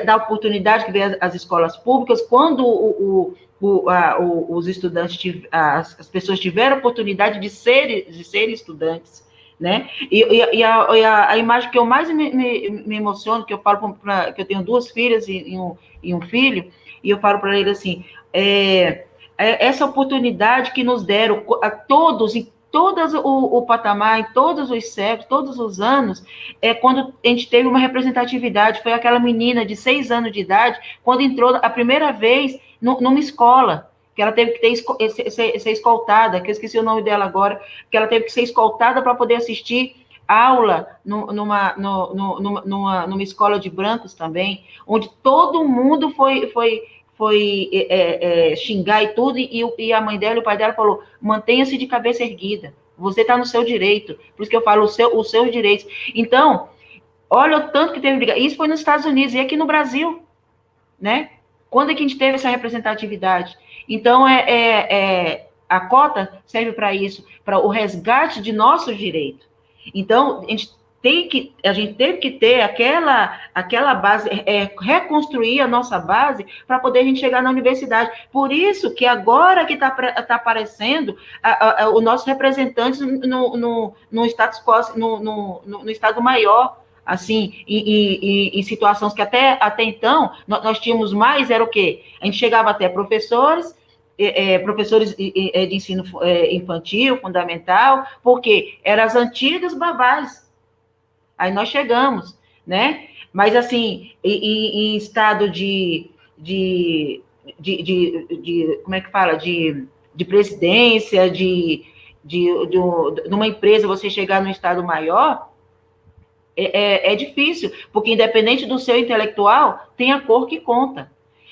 da oportunidade que veio às escolas públicas, quando os estudantes, as pessoas tiveram a oportunidade de serem estudantes, né? E a imagem que eu mais me emociono, que eu falo que eu tenho 2 filhas e um filho, e eu falo para ele assim, essa oportunidade que nos deram a todos, em todos o patamar, em todos os séculos, todos os anos, quando a gente teve uma representatividade, foi aquela menina de 6 anos de idade, quando entrou a primeira vez numa escola, que ela teve que ser escoltada, que eu esqueci o nome dela agora, que ela teve que ser escoltada para poder assistir aula numa escola de brancos também, onde todo mundo foi xingar e tudo, e a mãe dela e o pai dela falou, mantenha-se de cabeça erguida, você está no seu direito, por isso que eu falo os seus direitos. Então, olha o tanto que teve briga, isso foi nos Estados Unidos, e aqui no Brasil, né? Quando é que a gente teve essa representatividade? Então, a cota serve para isso, para o resgate de nossos direitos. Então, a gente teve que ter aquela base, reconstruir a nossa base para poder a gente chegar na universidade. Por isso que agora que está aparecendo os nossos representantes no status quo, no estado maior, assim, em situações que até então nós tínhamos mais, era o quê? A gente chegava até professores de ensino infantil, fundamental, porque eram as antigas babás. Aí nós chegamos, né? Mas, assim, em estado de como é que fala? De presidência, de uma empresa, você chegar no estado maior, é difícil, porque independente do seu intelectual, tem a cor que conta.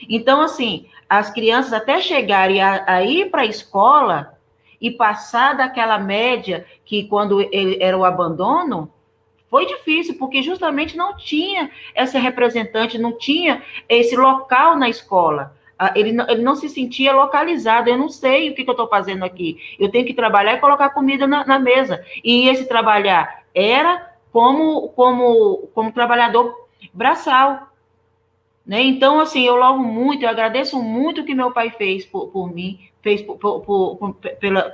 Então, assim, as crianças até chegarem a ir para a escola e passar daquela média que quando era o abandono, foi difícil, porque justamente não tinha essa representante, não tinha esse local na escola. Ele não se sentia localizado. Eu não sei o que eu estou fazendo aqui. Eu tenho que trabalhar e colocar comida na mesa. E esse trabalhar era como trabalhador braçal. Né? Então, assim, eu agradeço muito o que meu pai fez por mim, fez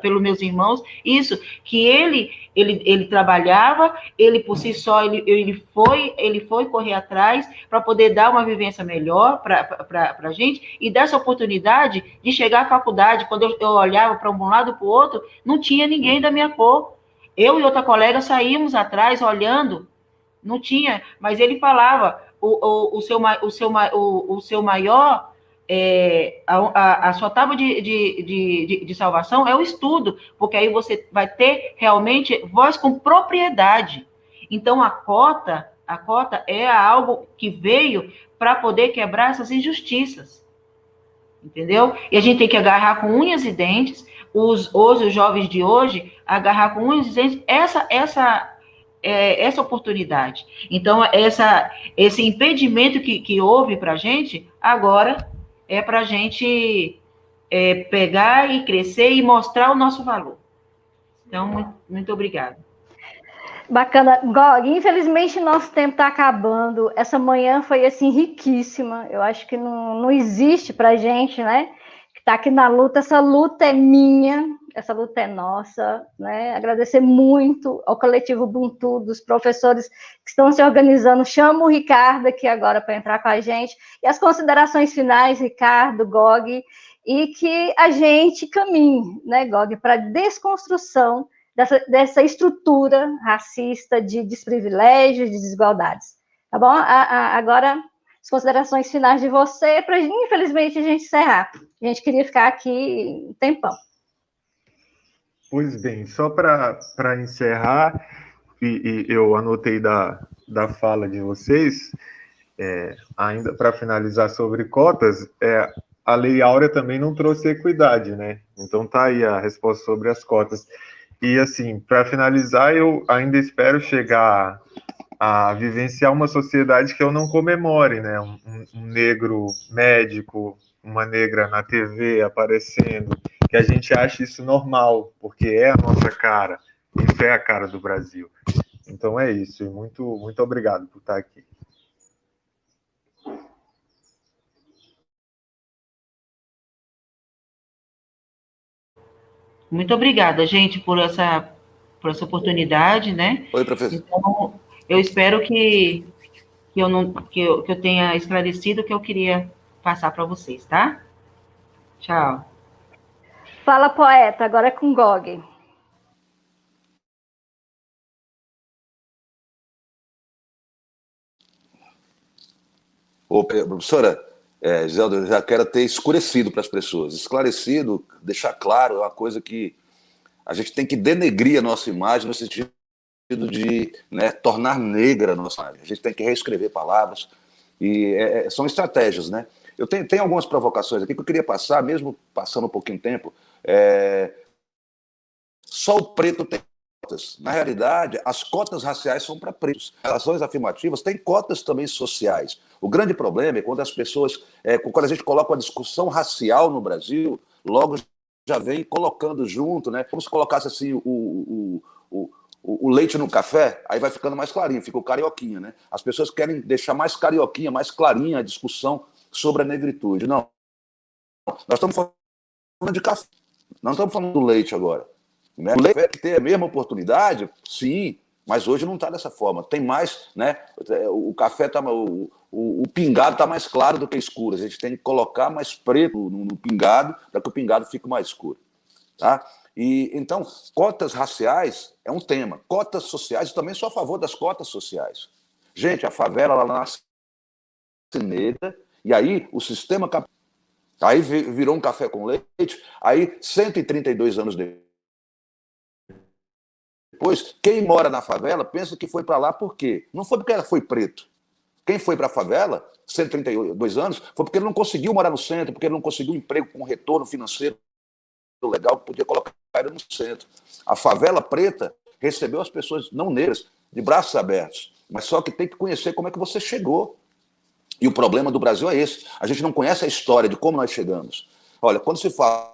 pelos meus irmãos, isso, que ele trabalhava, ele por si só, ele foi correr atrás para poder dar uma vivência melhor para a gente, e dessa oportunidade de chegar à faculdade, quando eu olhava para um lado e para o outro, não tinha ninguém da minha cor. Eu e outra colega saímos atrás olhando, não tinha, mas ele falava, o seu maior, a sua tábua de salvação é o estudo, porque aí você vai ter realmente voz com propriedade. Então, a cota é algo que veio para poder quebrar essas injustiças, entendeu? E a gente tem que agarrar com unhas e dentes, os jovens de hoje, agarrar com unhas e dentes essa oportunidade. Então, esse impedimento que houve para a gente, agora é para a gente pegar e crescer e mostrar o nosso valor. Então, muito, muito obrigada. Bacana. Gog, infelizmente, nosso tempo está acabando. Essa manhã foi, assim, riquíssima. Eu acho que não existe para a gente, né? Que está aqui na luta. Essa luta é minha. Essa luta é nossa, né? Agradecer muito ao coletivo Ubuntu, dos professores que estão se organizando. Chamo o Ricardo aqui agora para entrar com a gente. E as considerações finais, Ricardo, Gog, e que a gente caminhe, né, Gog, para a desconstrução dessa estrutura racista de desprivilégios, de desigualdades. Tá bom? Agora, as considerações finais de você, para, infelizmente, a gente encerrar. A gente queria ficar aqui um tempão. Pois bem, só para encerrar, e eu anotei da fala de vocês, ainda para finalizar sobre cotas, a Lei Áurea também não trouxe equidade, né? Então tá aí a resposta sobre as cotas. E assim, para finalizar, eu ainda espero chegar a vivenciar uma sociedade que eu não comemore, né? Um negro médico, uma negra na TV aparecendo, que a gente acha isso normal, porque é a nossa cara, Isso é a cara do Brasil. Então é isso, e muito obrigado por estar aqui. Muito obrigada, gente, por essa oportunidade, né? Oi, professor. Então, eu espero que eu tenha esclarecido o que eu queria passar para vocês, tá? Tchau. Fala, poeta, agora é com Gog. Ô, professora, Giselda, eu já quero ter escurecido para as pessoas. Esclarecido, deixar claro, é uma coisa que a gente tem que denegrir a nossa imagem no sentido de, né, tornar negra a nossa imagem. A gente tem que reescrever palavras e são estratégias, né? Eu tenho algumas provocações aqui que eu queria passar, mesmo passando um pouquinho de tempo. Só o preto tem cotas. Na realidade, as cotas raciais são para pretos. As ações afirmativas têm cotas também sociais. O grande problema é quando as pessoas, quando a gente coloca uma discussão racial no Brasil, logo já vem colocando junto, né? Como se colocasse assim o leite no café, aí vai ficando mais clarinho, fica o carioquinha, né? As pessoas querem deixar mais carioquinha, mais clarinha a discussão sobre a negritude. Não, nós estamos falando de café, não estamos falando do leite agora. Né? O leite vai ter a mesma oportunidade, sim, mas hoje não está dessa forma. Tem mais, né? O café tá, o pingado está mais claro do que escuro. A gente tem que colocar mais preto no pingado para que o pingado fique mais escuro, tá? E então, cotas raciais é um tema. Cotas sociais, eu também sou a favor das cotas sociais. Gente, a favela ela nasce negra e aí o sistema aí virou um café com leite. Aí 132 anos depois, quem mora na favela pensa que foi para lá por quê? Não foi porque ela foi preto. Quem foi para a favela, 132 anos, foi porque ele não conseguiu morar no centro, porque ele não conseguiu um emprego com retorno financeiro legal, que podia colocar ele no centro. A favela preta recebeu as pessoas não negras de braços abertos, mas só que tem que conhecer como é que você chegou. E o problema do Brasil é esse. A gente não conhece a história de como nós chegamos. Olha, quando se fala,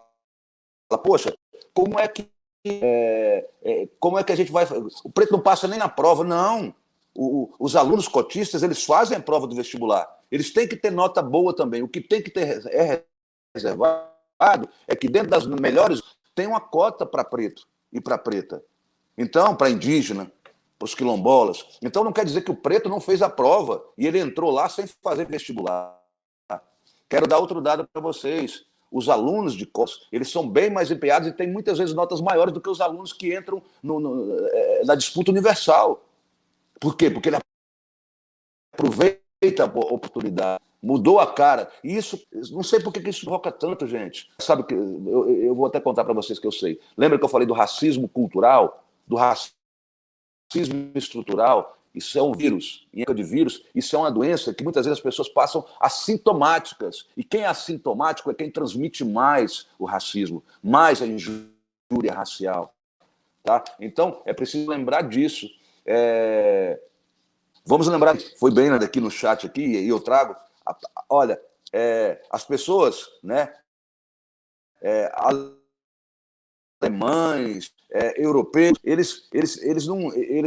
poxa, como é que a gente vai... O preto não passa nem na prova. Não. Os alunos cotistas, eles fazem a prova do vestibular. Eles têm que ter nota boa também. O que tem que ter reservado é que dentro das melhores tem uma cota para preto e para preta. Então, para indígena, para os quilombolas. Então, não quer dizer que o preto não fez a prova e ele entrou lá sem fazer vestibular. Quero dar outro dado para vocês. Os alunos de cotas, eles são bem mais empenhados e têm muitas vezes notas maiores do que os alunos que entram na disputa universal. Por quê? Porque ele aproveita a oportunidade, mudou a cara. E isso, não sei por que isso provoca tanto, gente. Sabe que eu vou até contar para vocês que eu sei. Lembra que eu falei do racismo cultural, do racismo estrutural? Isso é um vírus. Em época de vírus, isso é uma doença que muitas vezes as pessoas passam assintomáticas. E quem é assintomático é quem transmite mais o racismo, mais a injúria racial. Tá? Então, é preciso lembrar disso. Vamos lembrar, foi bem aqui no chat aqui, e eu trago, olha, as pessoas, né, alemães, europeus, eles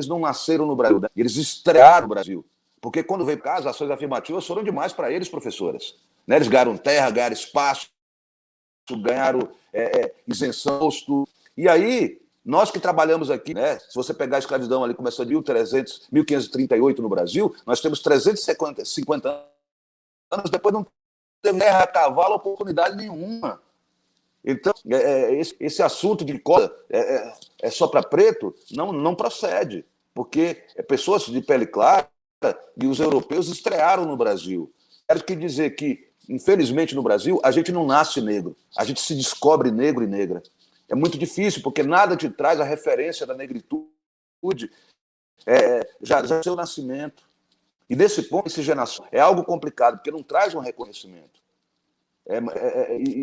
não nasceram no Brasil, né? Eles estrearam no Brasil. Porque quando veio para cá, as ações afirmativas foram demais para eles, professoras. Né? Eles ganharam terra, ganharam espaço, ganharam isenção, e aí... Nós que trabalhamos aqui, né? Se você pegar a escravidão ali, começou de 1538 no Brasil, nós temos 350 anos, depois não teve terra a cavalo oportunidade nenhuma. Então, esse assunto de cota é só para preto não procede, porque pessoas de pele clara e os europeus estrearam no Brasil. Quero que dizer que, infelizmente, no Brasil, a gente não nasce negro, a gente se descobre negro e negra. É muito difícil, porque nada te traz a referência da negritude já do seu nascimento. E nesse ponto, miscigenação é algo complicado, porque não traz um reconhecimento.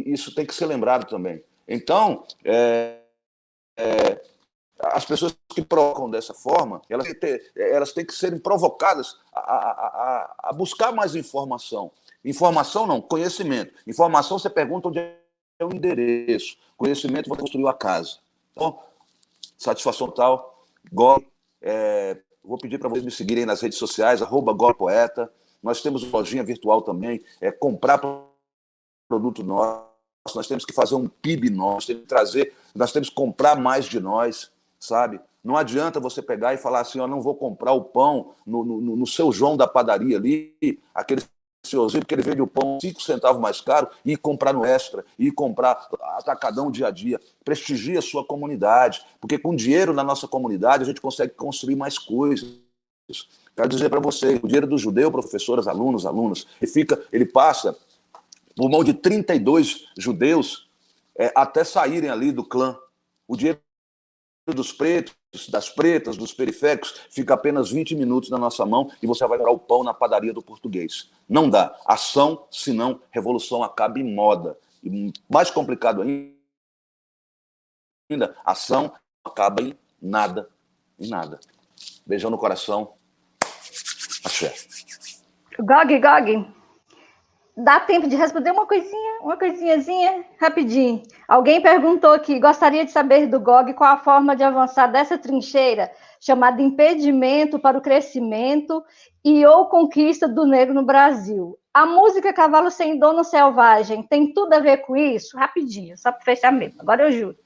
Isso tem que ser lembrado também. Então, as pessoas que provocam dessa forma, elas têm que serem provocadas a buscar mais informação. Informação não, conhecimento. Informação, você pergunta onde é o endereço. Conhecimento, você construiu a casa. Então, satisfação total. Gole, vou pedir para vocês me seguirem nas redes sociais, @golepoeta. Nós temos uma lojinha virtual também, comprar produto nosso, nós temos que fazer um PIB nosso, nós temos que comprar mais de nós, sabe? Não adianta você pegar e falar assim, não vou comprar o pão no seu João da padaria ali, aquele senhorzinho, porque ele vende o pão 5 centavos mais caro, e comprar no Extra, e comprar atacadão dia a dia. Prestigia a sua comunidade, porque com dinheiro na nossa comunidade a gente consegue construir mais coisas. Quero dizer para vocês, o dinheiro do judeu, professoras, alunos, ele passa por mão de 32 judeus até saírem ali do clã. O dinheiro dos pretos, das pretas, dos periféricos, fica apenas 20 minutos na nossa mão e você vai comprar o pão na padaria do português. Não dá. Ação, senão revolução acaba em moda. E mais complicado ainda, ação acaba em nada. Em nada. Beijão no coração. Axé. Gog, dá tempo de responder uma coisinhazinha, rapidinho. Alguém perguntou aqui, gostaria de saber do Gog qual a forma de avançar dessa trincheira, chamada impedimento para o crescimento e ou conquista do negro no Brasil. A música Cavalo Sem Dono Selvagem tem tudo a ver com isso? Rapidinho, só para fechar mesmo. Agora eu juro.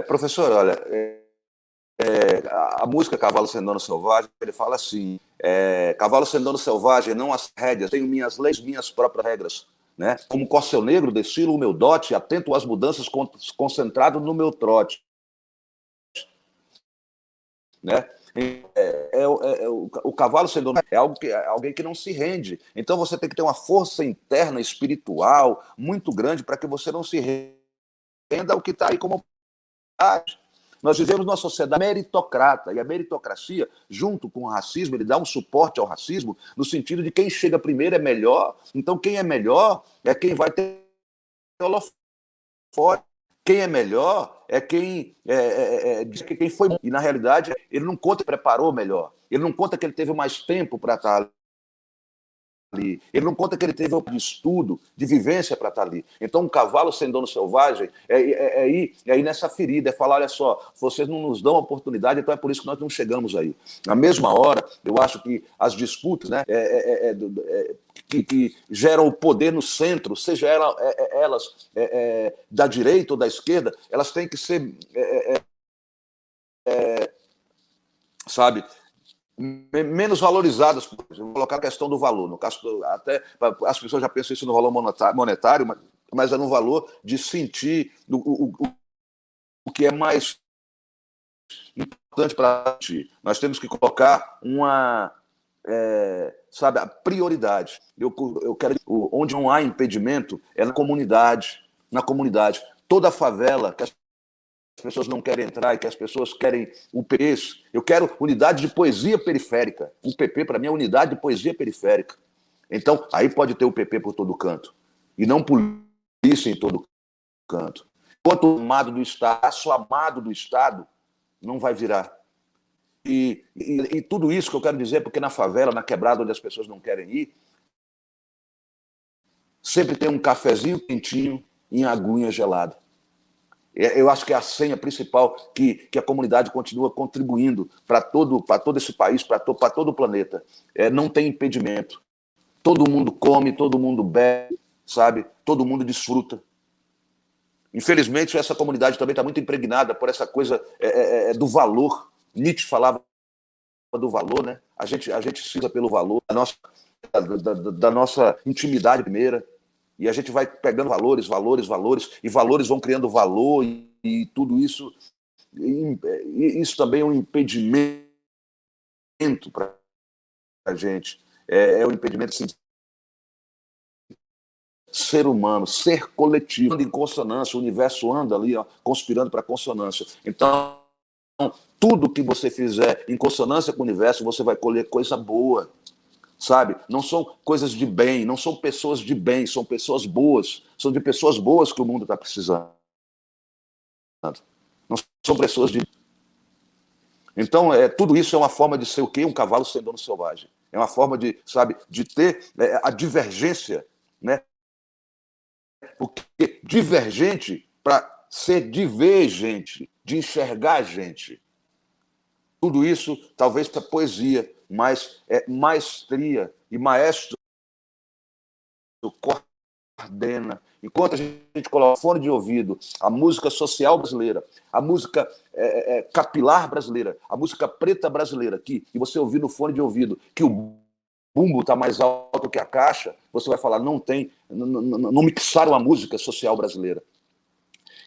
Professor, olha... a música Cavalo Sem Dono Selvagem, ele fala assim, cavalo sem dono selvagem, não as rédeas, tenho minhas leis, minhas próprias regras, né? Como corcel negro, desfilo o meu dote, atento às mudanças, concentrado no meu trote, né? O cavalo sem dono é alguém que não se rende, então você tem que ter uma força interna, espiritual, muito grande, para que você não se renda ao que está aí como... Nós vivemos numa sociedade meritocrata, e a meritocracia, junto com o racismo, ele dá um suporte ao racismo, no sentido de quem chega primeiro é melhor, então quem é melhor é quem vai ter holofote. Quem é melhor é quem diz que quem foi... E, na realidade, ele não conta que preparou melhor, ele não conta que ele teve mais tempo para estar ali. Ele não conta que ele teve de estudo, de vivência para estar ali. Então, um cavalo sem dono selvagem é ir nessa ferida, é falar, olha só, vocês não nos dão oportunidade, então é por isso que nós não chegamos aí. Na mesma hora, eu acho que as disputas, né, que geram o poder no centro, seja elas da direita ou da esquerda, elas têm que ser, sabe... menos valorizadas. Vou colocar a questão do valor. No caso, até as pessoas já pensam isso no valor monetário, mas é no valor de sentir o que é mais importante para ti. Nós temos que colocar sabe, a prioridade. Eu quero onde não há impedimento é na comunidade. Na comunidade. Toda a favela que as pessoas não querem entrar e que as pessoas querem o PP. Eu quero unidade de poesia periférica. O PP, para mim, é unidade de poesia periférica. Então, aí pode ter o PP por todo canto. E não polícia em todo canto. Enquanto o amado do Estado, não vai virar. E tudo isso que eu quero dizer, porque na favela, na quebrada onde as pessoas não querem ir, sempre tem um cafezinho quentinho em aguinha gelada. Eu acho que é a senha principal que a comunidade continua contribuindo para todo esse país, para todo o planeta. Não tem impedimento. Todo mundo come, todo mundo bebe, sabe? Todo mundo desfruta. Infelizmente, essa comunidade também está muito impregnada por essa coisa do valor. Nietzsche falava do valor, né? A gente se fica pelo valor da nossa intimidade primeira. E a gente vai pegando valores, e valores vão criando valor, e tudo isso. Isso também é um impedimento para a gente. É um impedimento, assim, ser humano, ser coletivo, anda em consonância, o universo anda ali, ó, conspirando para a consonância. Então, tudo que você fizer em consonância com o universo, você vai colher coisa boa. Sabe? Não são coisas de bem, não são pessoas de bem, são pessoas boas. São de pessoas boas que o mundo está precisando. Não são pessoas de... Então, tudo isso é uma forma de ser o quê? Um cavalo sem dono selvagem. É uma forma de, sabe, de ter a divergência, né? Porque divergente para ser divergente, de enxergar a gente. Tudo isso, talvez, para poesia, mas é maestria e maestro coordena. Enquanto a gente coloca fone de ouvido, a música social brasileira, a música capilar brasileira, a música preta brasileira, e você ouvir no fone de ouvido que o bumbo está mais alto que a caixa, você vai falar, não mixaram a música social brasileira.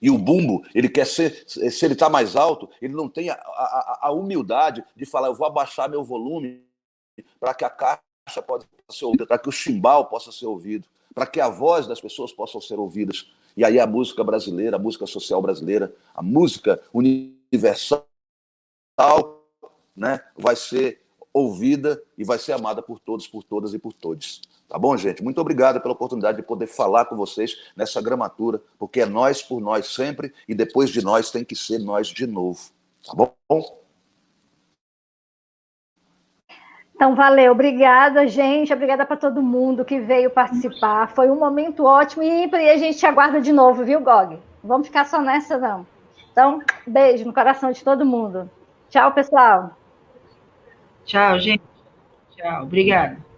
E o bumbo, ele quer ser, se ele está mais alto, ele não tem a humildade de falar, eu vou abaixar meu volume para que a caixa possa ser ouvida, para que o chimbal possa ser ouvido, para que a voz das pessoas possam ser ouvidas. E aí a música brasileira, a música social brasileira, a música universal, né, vai ser ouvida e vai ser amada por todos, por todas e por todos. Tá bom, gente? Muito obrigado pela oportunidade de poder falar com vocês nessa gramatura, porque é nós por nós sempre, e depois de nós tem que ser nós de novo. Tá bom? Então, valeu. Obrigada, gente. Obrigada para todo mundo que veio participar. Foi um momento ótimo e a gente te aguarda de novo, viu, Gog? Não vamos ficar só nessa, não. Então, beijo no coração de todo mundo. Tchau, pessoal. Tchau, gente. Tchau. Obrigada.